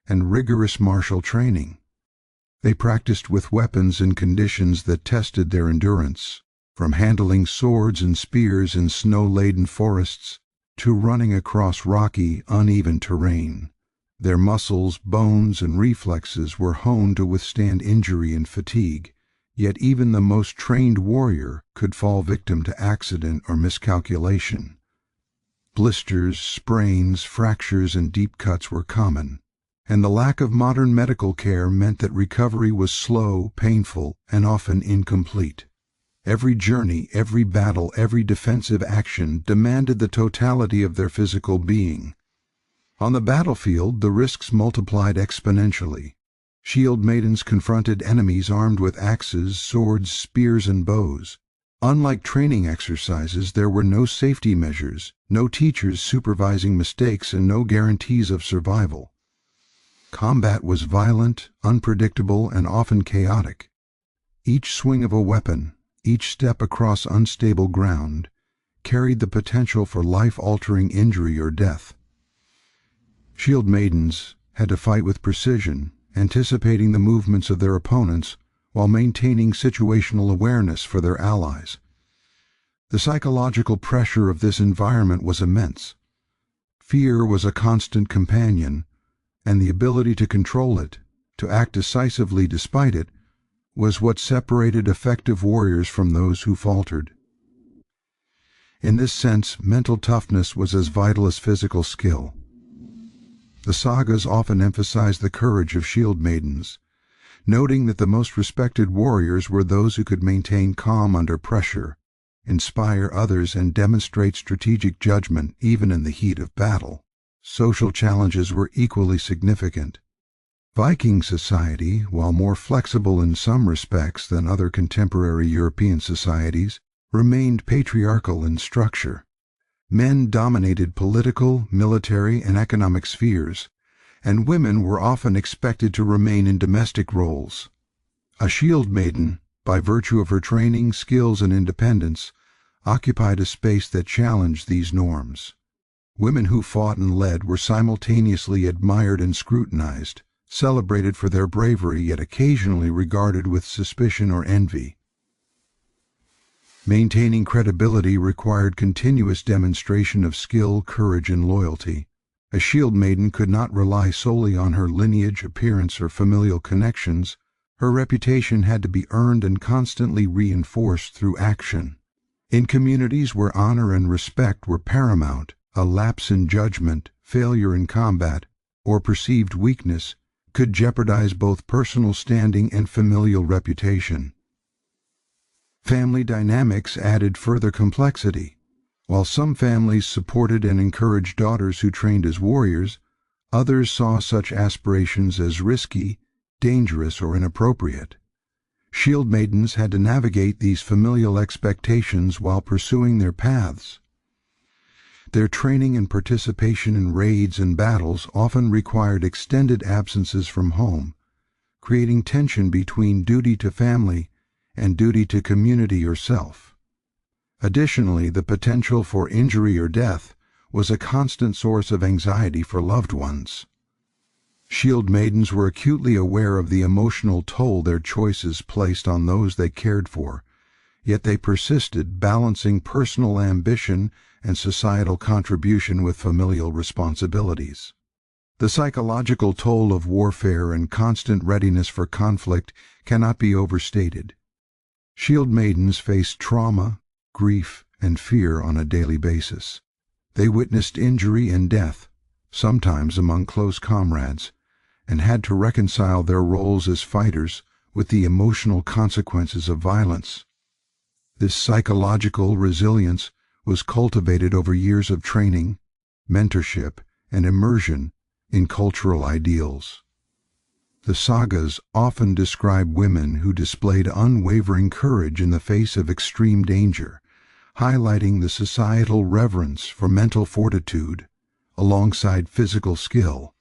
and rigorous martial training. They practiced with weapons in conditions that tested their endurance, from handling swords and spears in snow-laden forests to running across rocky, uneven terrain. Their muscles, bones, and reflexes were honed to withstand injury and fatigue, yet even the most trained warrior could fall victim to accident or miscalculation. Blisters, sprains, fractures, and deep cuts were common, and the lack of modern medical care meant that recovery was slow, painful, and often incomplete. Every journey, every battle, every defensive action demanded the totality of their physical being. On the battlefield, the risks multiplied exponentially. Shield maidens confronted enemies armed with axes, swords, spears, and bows. Unlike training exercises, there were no safety measures, no teachers supervising mistakes, and no guarantees of survival. Combat was violent, unpredictable, and often chaotic. Each swing of a weapon, each step across unstable ground, carried the potential for life-altering injury or death. Shield maidens had to fight with precision, anticipating the movements of their opponents while maintaining situational awareness for their allies. The psychological pressure of this environment was immense. Fear was a constant companion, and the ability to control it, to act decisively despite it, was what separated effective warriors from those who faltered. In this sense, mental toughness was as vital as physical skill. The sagas often emphasize the courage of shield maidens, noting that the most respected warriors were those who could maintain calm under pressure, inspire others, and demonstrate strategic judgment even in the heat of battle. Social challenges were equally significant. Viking society, while more flexible in some respects than other contemporary European societies, remained patriarchal in structure. Men dominated political, military, and economic spheres, and women were often expected to remain in domestic roles. A shield maiden, by virtue of her training, skills, and independence, occupied a space that challenged these norms. Women who fought and led were simultaneously admired and scrutinized, celebrated for their bravery yet occasionally regarded with suspicion or envy. Maintaining credibility required continuous demonstration of skill, courage, and loyalty. A shield maiden could not rely solely on her lineage, appearance, or familial connections. Her reputation had to be earned and constantly reinforced through action. In communities where honor and respect were paramount, a lapse in judgment, failure in combat, or perceived weakness could jeopardize both personal standing and familial reputation. Family dynamics added further complexity. While some families supported and encouraged daughters who trained as warriors, others saw such aspirations as risky, dangerous, or inappropriate. Shield maidens had to navigate these familial expectations while pursuing their paths. Their training and participation in raids and battles often required extended absences from home, creating tension between duty to family and duty to community or self. Additionally, the potential for injury or death was a constant source of anxiety for loved ones. Shield maidens were acutely aware of the emotional toll their choices placed on those they cared for, yet they persisted, balancing personal ambition and societal contribution with familial responsibilities. The psychological toll of warfare and constant readiness for conflict cannot be overstated. Shield maidens faced trauma, grief, and fear on a daily basis. They witnessed injury and death, sometimes among close comrades, and had to reconcile their roles as fighters with the emotional consequences of violence. This psychological resilience was cultivated over years of training, mentorship, and immersion in cultural ideals. The sagas often describe women who displayed unwavering courage in the face of extreme danger, highlighting the societal reverence for mental fortitude alongside physical skill.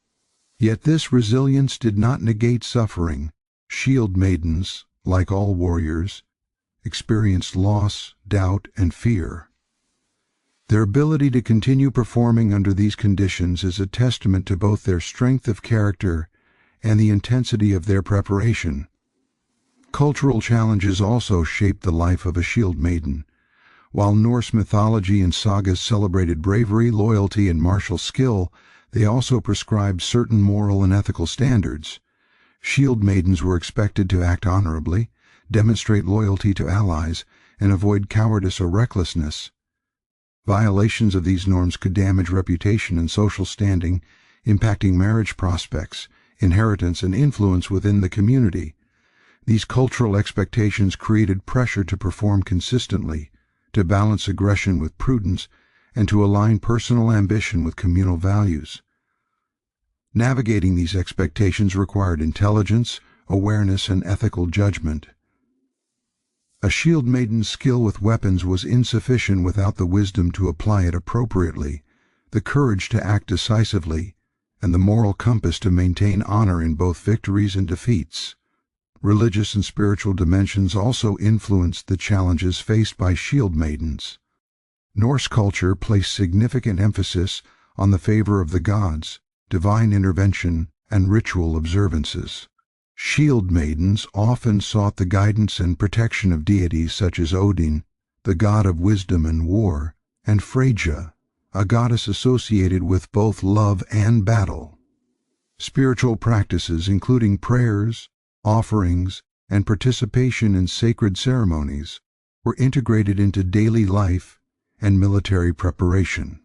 Yet this resilience did not negate suffering. Shield maidens, like all warriors, experienced loss, doubt, and fear. Their ability to continue performing under these conditions is a testament to both their strength of character and the intensity of their preparation. Cultural challenges also shaped the life of a shield maiden. While Norse mythology and sagas celebrated bravery, loyalty, and martial skill, they also prescribed certain moral and ethical standards. Shield maidens were expected to act honorably, demonstrate loyalty to allies, and avoid cowardice or recklessness. Violations of these norms could damage reputation and social standing, impacting marriage prospects, inheritance, and influence within the community. These cultural expectations created pressure to perform consistently, to balance aggression with prudence, and to align personal ambition with communal values. Navigating these expectations required intelligence, awareness, and ethical judgment. A shield maiden's skill with weapons was insufficient without the wisdom to apply it appropriately, the courage to act decisively, and the moral compass to maintain honor in both victories and defeats. Religious and spiritual dimensions also influenced the challenges faced by shield maidens. Norse culture placed significant emphasis on the favor of the gods, divine intervention, and ritual observances. Shield maidens often sought the guidance and protection of deities such as Odin, the god of wisdom and war, and Freyja, a goddess associated with both love and battle. Spiritual practices, including prayers, offerings, and participation in sacred ceremonies, were integrated into daily life and military preparation.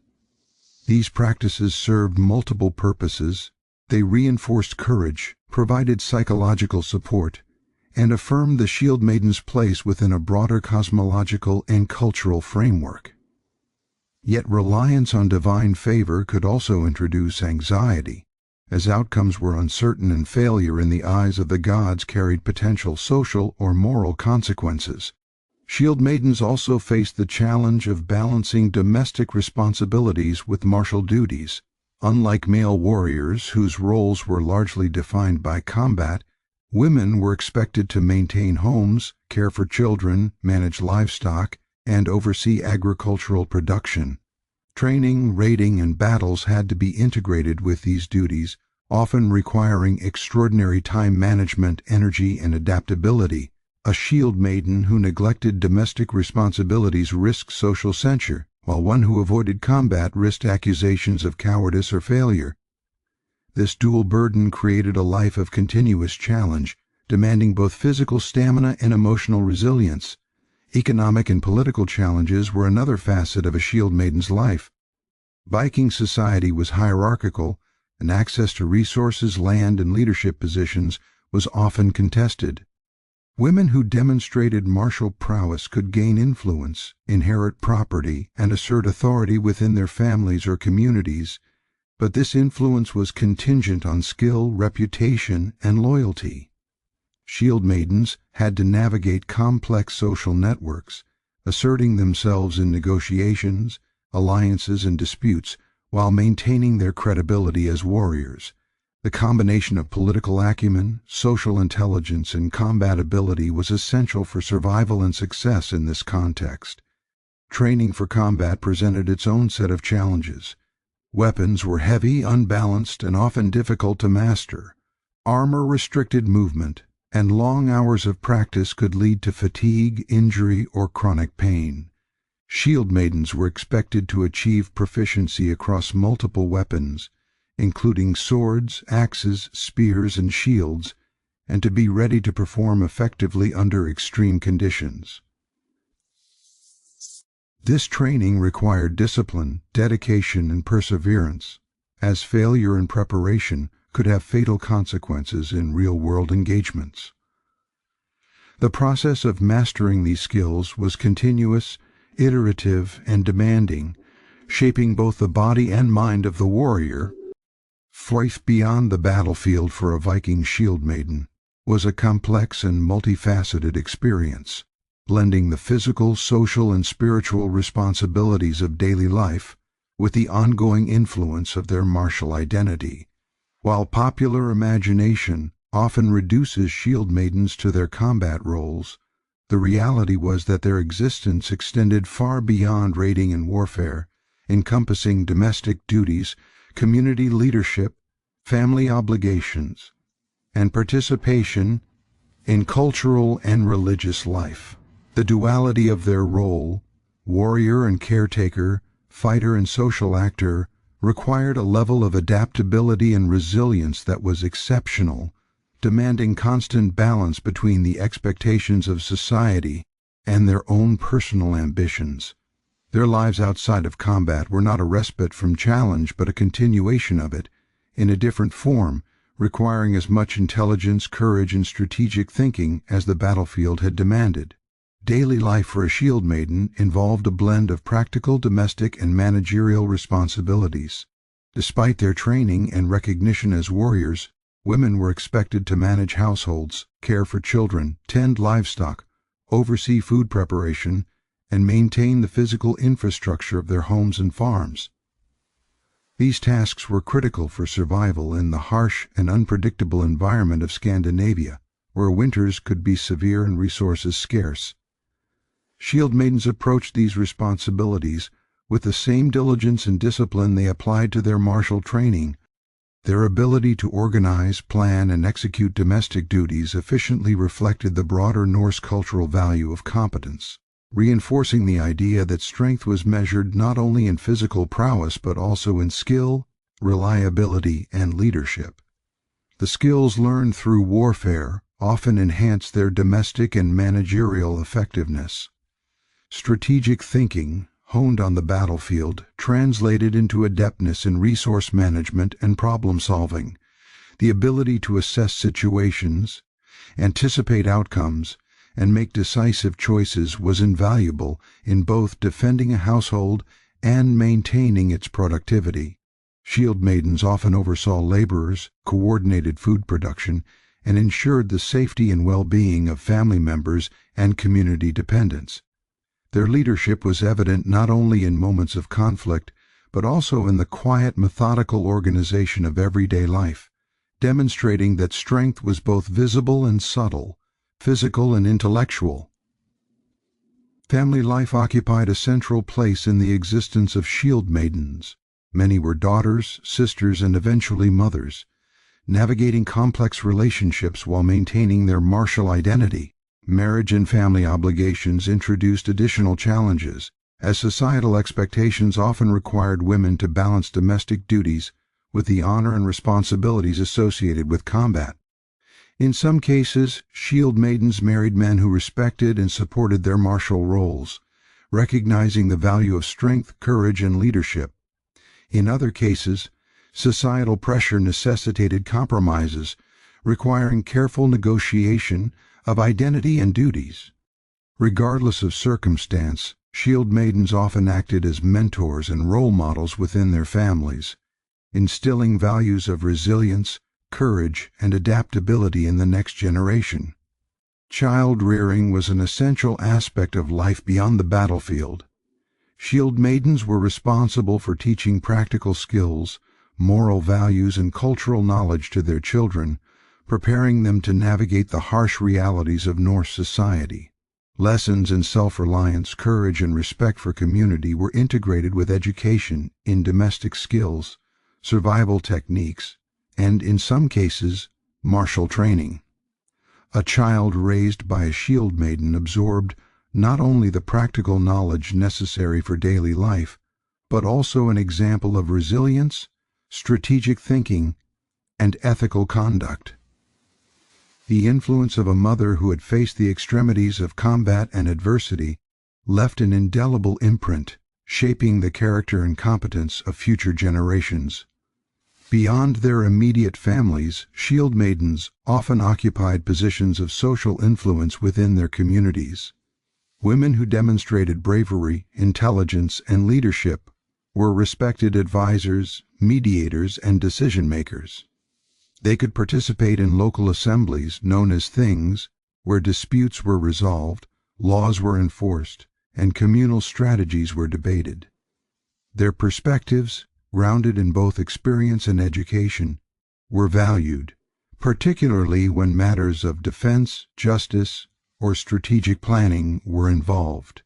These practices served multiple purposes. They reinforced courage, provided psychological support, and affirmed the shield maiden's place within a broader cosmological and cultural framework. Yet reliance on divine favor could also introduce anxiety, as outcomes were uncertain and failure in the eyes of the gods carried potential social or moral consequences. Shield maidens also faced the challenge of balancing domestic responsibilities with martial duties. Unlike male warriors, whose roles were largely defined by combat, women were expected to maintain homes, care for children, manage livestock, and oversee agricultural production. Training, raiding, and battles had to be integrated with these duties, often requiring extraordinary time management, energy, and adaptability. A Shieldmaiden who neglected domestic responsibilities risked social censure, while one who avoided combat risked accusations of cowardice or failure. This dual burden created a life of continuous challenge, demanding both physical stamina and emotional resilience. Economic and political challenges were another facet of a Shieldmaiden's life. Viking society was hierarchical, and access to resources, land, and leadership positions was often contested. Women who demonstrated martial prowess could gain influence, inherit property, and assert authority within their families or communities, but this influence was contingent on skill, reputation, and loyalty. Shieldmaidens had to navigate complex social networks, asserting themselves in negotiations, alliances, and disputes, while maintaining their credibility as warriors. The combination of political acumen, social intelligence, and combat ability was essential for survival and success in this context. Training for combat presented its own set of challenges. Weapons were heavy, unbalanced, and often difficult to master. Armor restricted movement, and long hours of practice could lead to fatigue, injury, or chronic pain. Shieldmaidens were expected to achieve proficiency across multiple weapons, including swords, axes, spears, and shields, and to be ready to perform effectively under extreme conditions. This training required discipline, dedication, and perseverance, as failure in preparation could have fatal consequences in real-world engagements. The process of mastering these skills was continuous, iterative, and demanding, shaping both the body and mind of the warrior. Life beyond the battlefield for a Viking Shieldmaiden was a complex and multifaceted experience, blending the physical, social, and spiritual responsibilities of daily life with the ongoing influence of their martial identity. While popular imagination often reduces Shieldmaidens to their combat roles, the reality was that their existence extended far beyond raiding and warfare, encompassing domestic duties, community leadership, family obligations, and participation in cultural and religious life. The duality of their role, warrior and caretaker, fighter and social actor, required a level of adaptability and resilience that was exceptional, demanding constant balance between the expectations of society and their own personal ambitions. Their lives outside of combat were not a respite from challenge, but a continuation of it, in a different form, requiring as much intelligence, courage, and strategic thinking as the battlefield had demanded. Daily life for a Shieldmaiden involved a blend of practical, domestic, and managerial responsibilities. Despite their training and recognition as warriors, women were expected to manage households, care for children, tend livestock, oversee food preparation, and maintain the physical infrastructure of their homes and farms. These tasks were critical for survival in the harsh and unpredictable environment of Scandinavia, where winters could be severe and resources scarce. Shieldmaidens approached these responsibilities with the same diligence and discipline they applied to their martial training. Their ability to organize, plan, and execute domestic duties efficiently reflected the broader Norse cultural value of competence, reinforcing the idea that strength was measured not only in physical prowess but also in skill, reliability, and leadership. The skills learned through warfare often enhanced their domestic and managerial effectiveness. Strategic thinking, honed on the battlefield, translated into adeptness in resource management and problem-solving. The ability to assess situations, anticipate outcomes, and make decisive choices was invaluable in both defending a household and maintaining its productivity. Shieldmaidens often oversaw laborers, coordinated food production, and ensured the safety and well-being of family members and community dependents. Their leadership was evident not only in moments of conflict, but also in the quiet, methodical organization of everyday life, demonstrating that strength was both visible and subtle, physical and intellectual. Family life occupied a central place in the existence of Shieldmaidens. Many were daughters, sisters, and eventually mothers. navigating complex relationships while maintaining their martial identity. Marriage and family obligations introduced additional challenges, as societal expectations often required women to balance domestic duties with the honor and responsibilities associated with combat. In some cases, shield maidens married men who respected and supported their martial roles, recognizing the value of strength, courage, and leadership. In other cases, societal pressure necessitated compromises, requiring careful negotiation of identity and duties. Regardless of circumstance, shield maidens often acted as mentors and role models within their families, instilling values of resilience, courage, and adaptability in the next generation. Child rearing was an essential aspect of life beyond the battlefield. Shield maidens were responsible for teaching practical skills, moral values, and cultural knowledge to their children, preparing them to navigate the harsh realities of Norse society. Lessons in self-reliance, courage, and respect for community were integrated with education in domestic skills, survival techniques, and, in some cases, martial training. A child raised by a shield maiden absorbed not only the practical knowledge necessary for daily life, but also an example of resilience, strategic thinking, and ethical conduct. The influence of a mother who had faced the extremities of combat and adversity left an indelible imprint, shaping the character and competence of future generations. Beyond their immediate families, shield maidens often occupied positions of social influence within their communities. Women who demonstrated bravery, intelligence, and leadership were respected advisors, mediators, and decision-makers. They could participate in local assemblies known as things, where disputes were resolved, laws were enforced, and communal strategies were debated. Their perspectives, grounded in both experience and education, were valued, particularly when matters of defense, justice, or strategic planning were involved.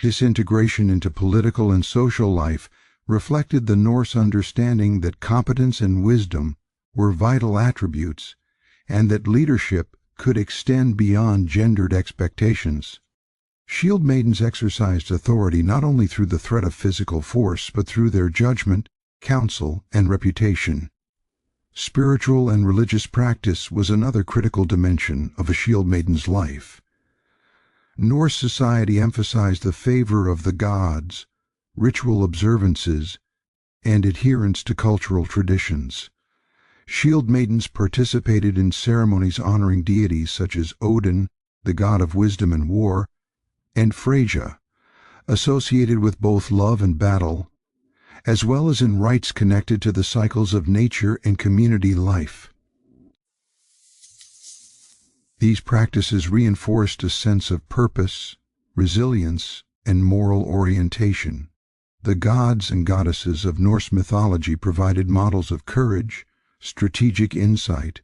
This integration into political and social life reflected the Norse understanding that competence and wisdom were vital attributes, and that leadership could extend beyond gendered expectations. Shield maidens exercised authority not only through the threat of physical force, but through their judgment, counsel, and reputation. Spiritual and religious practice was another critical dimension of a shield maiden's life. Norse society emphasized the favor of the gods, ritual observances, and adherence to cultural traditions. Shield maidens participated in ceremonies honoring deities such as Odin, the god of wisdom and war, and Freyja, associated with both love and battle, as well as in rites connected to the cycles of nature and community life. These practices reinforced a sense of purpose, resilience, and moral orientation. The gods and goddesses of Norse mythology provided models of courage, strategic insight,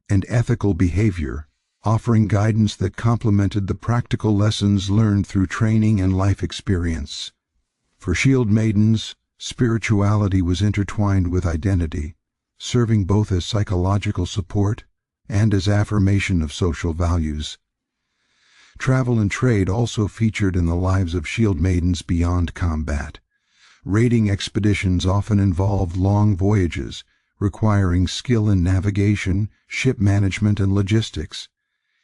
and ethical behavior, offering guidance that complemented the practical lessons learned through training and life experience. For shield maidens, spirituality was intertwined with identity, serving both as psychological support and as affirmation of social values. Travel and trade also featured in the lives of shield maidens beyond combat. Raiding expeditions often involved long voyages, requiring skill in navigation, ship management, and logistics.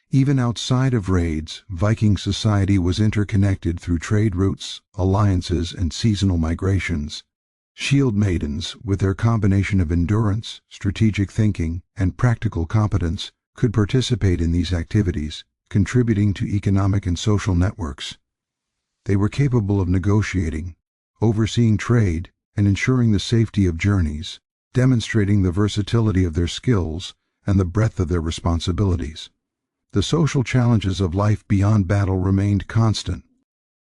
Even outside of raids, Viking society was interconnected through trade routes, alliances, and seasonal migrations. Shield maidens, with their combination of endurance, strategic thinking, and practical competence, could participate in these activities, contributing to economic and social networks. They were capable of negotiating, overseeing trade, and ensuring the safety of journeys, demonstrating the versatility of their skills and the breadth of their responsibilities. The social challenges of life beyond battle remained constant.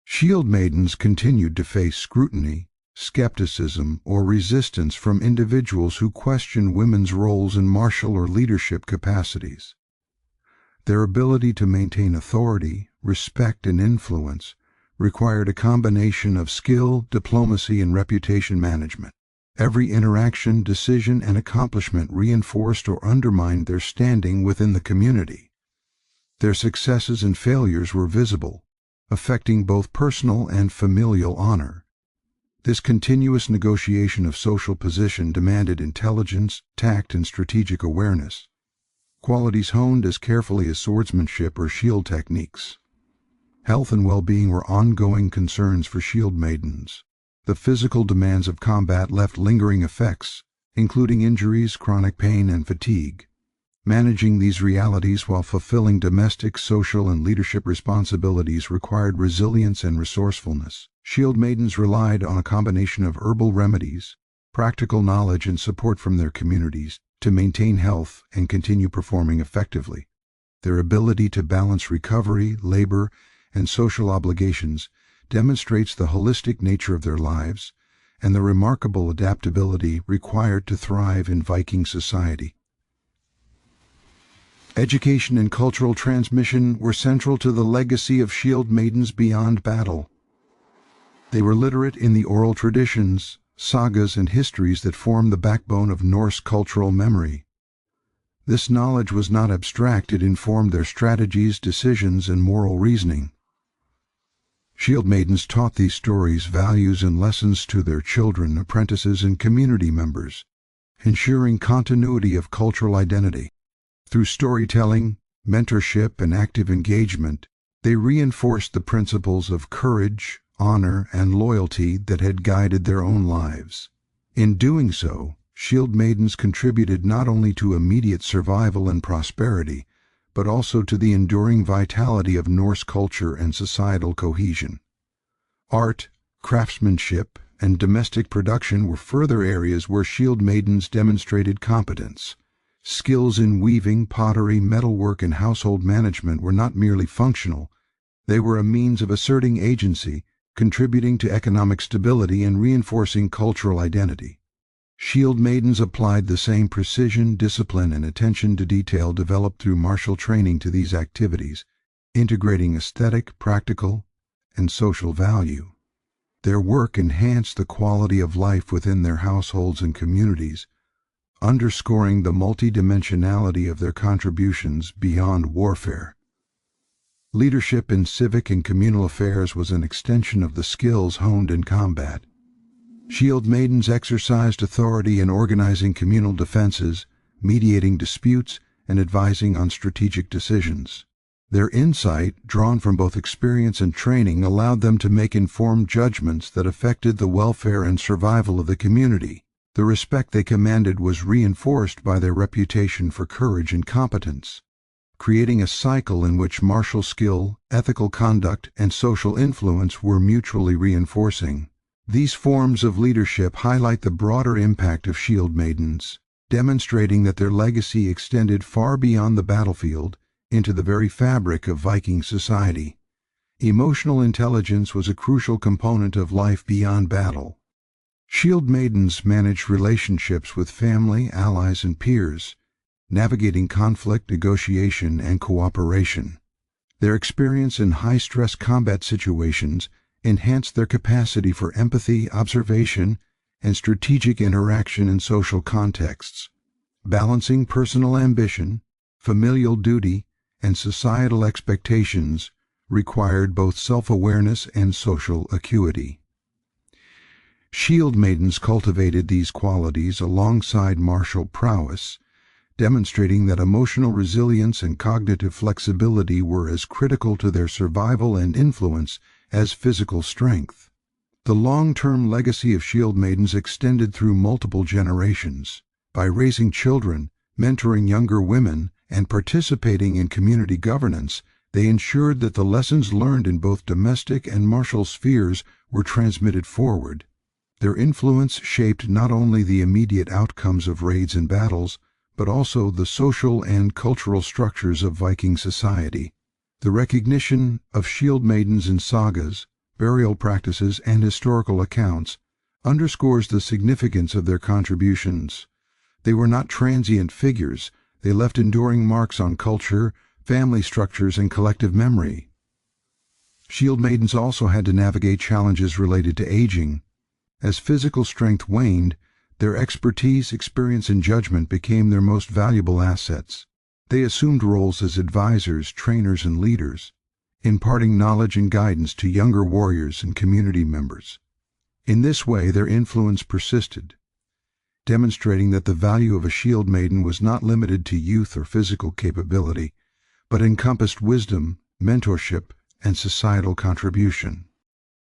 Shield maidens continued to face scrutiny, skepticism, or resistance from individuals who questioned women's roles in martial or leadership capacities. Their ability to maintain authority, respect, and influence required a combination of skill, diplomacy, and reputation management. Every interaction, decision, and accomplishment reinforced or undermined their standing within the community. Their successes and failures were visible, affecting both personal and familial honor. This continuous negotiation of social position demanded intelligence, tact, and strategic awareness, qualities honed as carefully as swordsmanship or shield techniques. Health and well-being were ongoing concerns for Shieldmaidens. The physical demands of combat left lingering effects, including injuries, chronic pain, and fatigue. Managing these realities while fulfilling domestic, social, and leadership responsibilities required resilience and resourcefulness. Shieldmaidens relied on a combination of herbal remedies, practical knowledge, and support from their communities to maintain health and continue performing effectively. Their ability to balance recovery, labor, and social obligations demonstrates the holistic nature of their lives and the remarkable adaptability required to thrive in Viking society. Education and cultural transmission were central to the legacy of Shieldmaidens beyond battle. They were literate in the oral traditions, sagas, and histories that form the backbone of Norse cultural memory. This knowledge was not abstract, it informed their strategies, decisions, and moral reasoning. Shieldmaidens taught these stories, values, and lessons to their children, apprentices, and community members, ensuring continuity of cultural identity. Through storytelling, mentorship, and active engagement, they reinforced the principles of courage, honor, and loyalty that had guided their own lives. In doing so, Shieldmaidens contributed not only to immediate survival and prosperity, but also to the enduring vitality of Norse culture and societal cohesion. Art, craftsmanship, and domestic production were further areas where Shieldmaidens demonstrated competence. Skills in weaving, pottery, metalwork, and household management were not merely functional, they were a means of asserting agency, contributing to economic stability and reinforcing cultural identity. Shieldmaidens applied the same precision, discipline, and attention to detail developed through martial training to these activities, integrating aesthetic, practical, and social value. Their work enhanced the quality of life within their households and communities, underscoring the multidimensionality of their contributions beyond warfare. Leadership in civic and communal affairs was an extension of the skills honed in combat. Shieldmaidens exercised authority in organizing communal defenses, mediating disputes, and advising on strategic decisions. Their insight, drawn from both experience and training, allowed them to make informed judgments that affected the welfare and survival of the community. The respect they commanded was reinforced by their reputation for courage and competence, creating a cycle in which martial skill, ethical conduct, and social influence were mutually reinforcing. These forms of leadership highlight the broader impact of Shieldmaidens, demonstrating that their legacy extended far beyond the battlefield into the very fabric of Viking society. Emotional intelligence was a crucial component of life beyond battle. Shieldmaidens managed relationships with family, allies, and peers, navigating conflict, negotiation, and cooperation. Their experience in high-stress combat situations enhanced their capacity for empathy, observation, and strategic interaction in social contexts. Balancing personal ambition, familial duty, and societal expectations required both self-awareness and social acuity. Shieldmaidens cultivated these qualities alongside martial prowess, demonstrating that emotional resilience and cognitive flexibility were as critical to their survival and influence as physical strength. The long-term legacy of Shieldmaidens extended through multiple generations. By raising children, mentoring younger women, and participating in community governance, they ensured that the lessons learned in both domestic and martial spheres were transmitted forward. Their influence shaped not only the immediate outcomes of raids and battles, but also the social and cultural structures of Viking society. The recognition of Shieldmaidens in sagas, burial practices, and historical accounts underscores the significance of their contributions. They were not transient figures, they left enduring marks on culture, family structures, and collective memory. Shieldmaidens also had to navigate challenges related to aging. As physical strength waned, Their expertise, experience, and judgment became their most valuable assets. They assumed roles as advisors, trainers, and leaders, imparting knowledge and guidance to younger warriors and community members. In this way, their influence persisted, demonstrating that the value of a shield maiden was not limited to youth or physical capability, but encompassed wisdom, mentorship, and societal contribution.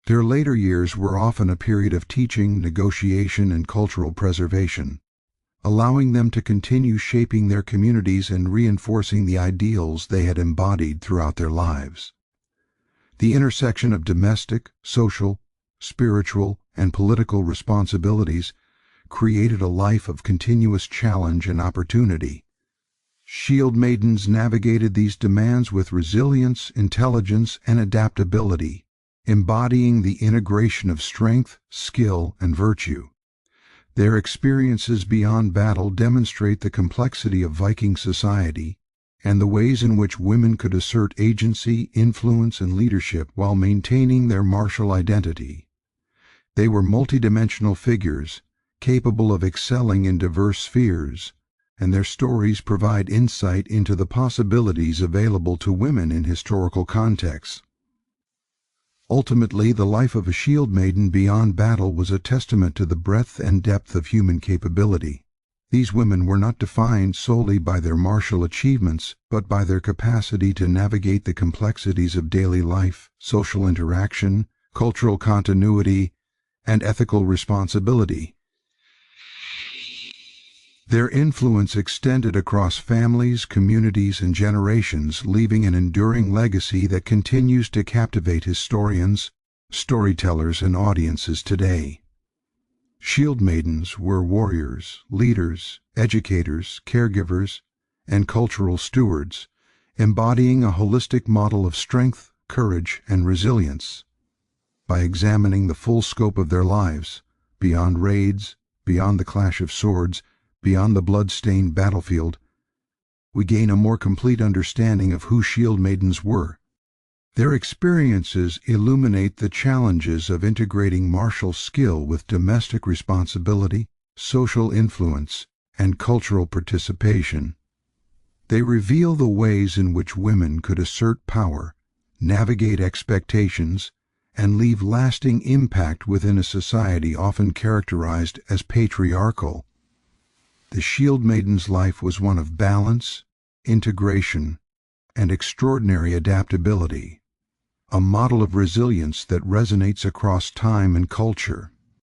Their later years were often a period of teaching, negotiation, and cultural preservation, allowing them to continue shaping their communities and reinforcing the ideals they had embodied throughout their lives. The intersection of domestic, social, spiritual, and political responsibilities created a life of continuous challenge and opportunity. Shield maidens navigated these demands with resilience, intelligence, and adaptability, embodying the integration of strength, skill, and virtue. Their experiences beyond battle demonstrate the complexity of Viking society and the ways in which women could assert agency, influence, and leadership while maintaining their martial identity. They were multidimensional figures, capable of excelling in diverse spheres, and their stories provide insight into the possibilities available to women in historical contexts. Ultimately, the life of a shield maiden beyond battle was a testament to the breadth and depth of human capability. These women were not defined solely by their martial achievements, but by their capacity to navigate the complexities of daily life, social interaction, cultural continuity, and ethical responsibility. Their influence extended across families, communities, and generations, leaving an enduring legacy that continues to captivate historians, storytellers, and audiences today. Shield maidens were warriors, leaders, educators, caregivers, and cultural stewards, embodying a holistic model of strength, courage, and resilience. By examining the full scope of their lives, beyond raids, beyond the clash of swords, beyond the blood-stained battlefield, we gain a more complete understanding of who shield maidens were. Their experiences illuminate the challenges of integrating martial skill with domestic responsibility, social influence, and cultural participation. They reveal the ways in which women could assert power, navigate expectations, and leave lasting impact within a society often characterized as patriarchal. The shield maiden's life was one of balance, integration, and extraordinary adaptability, a model of resilience that resonates across time and culture.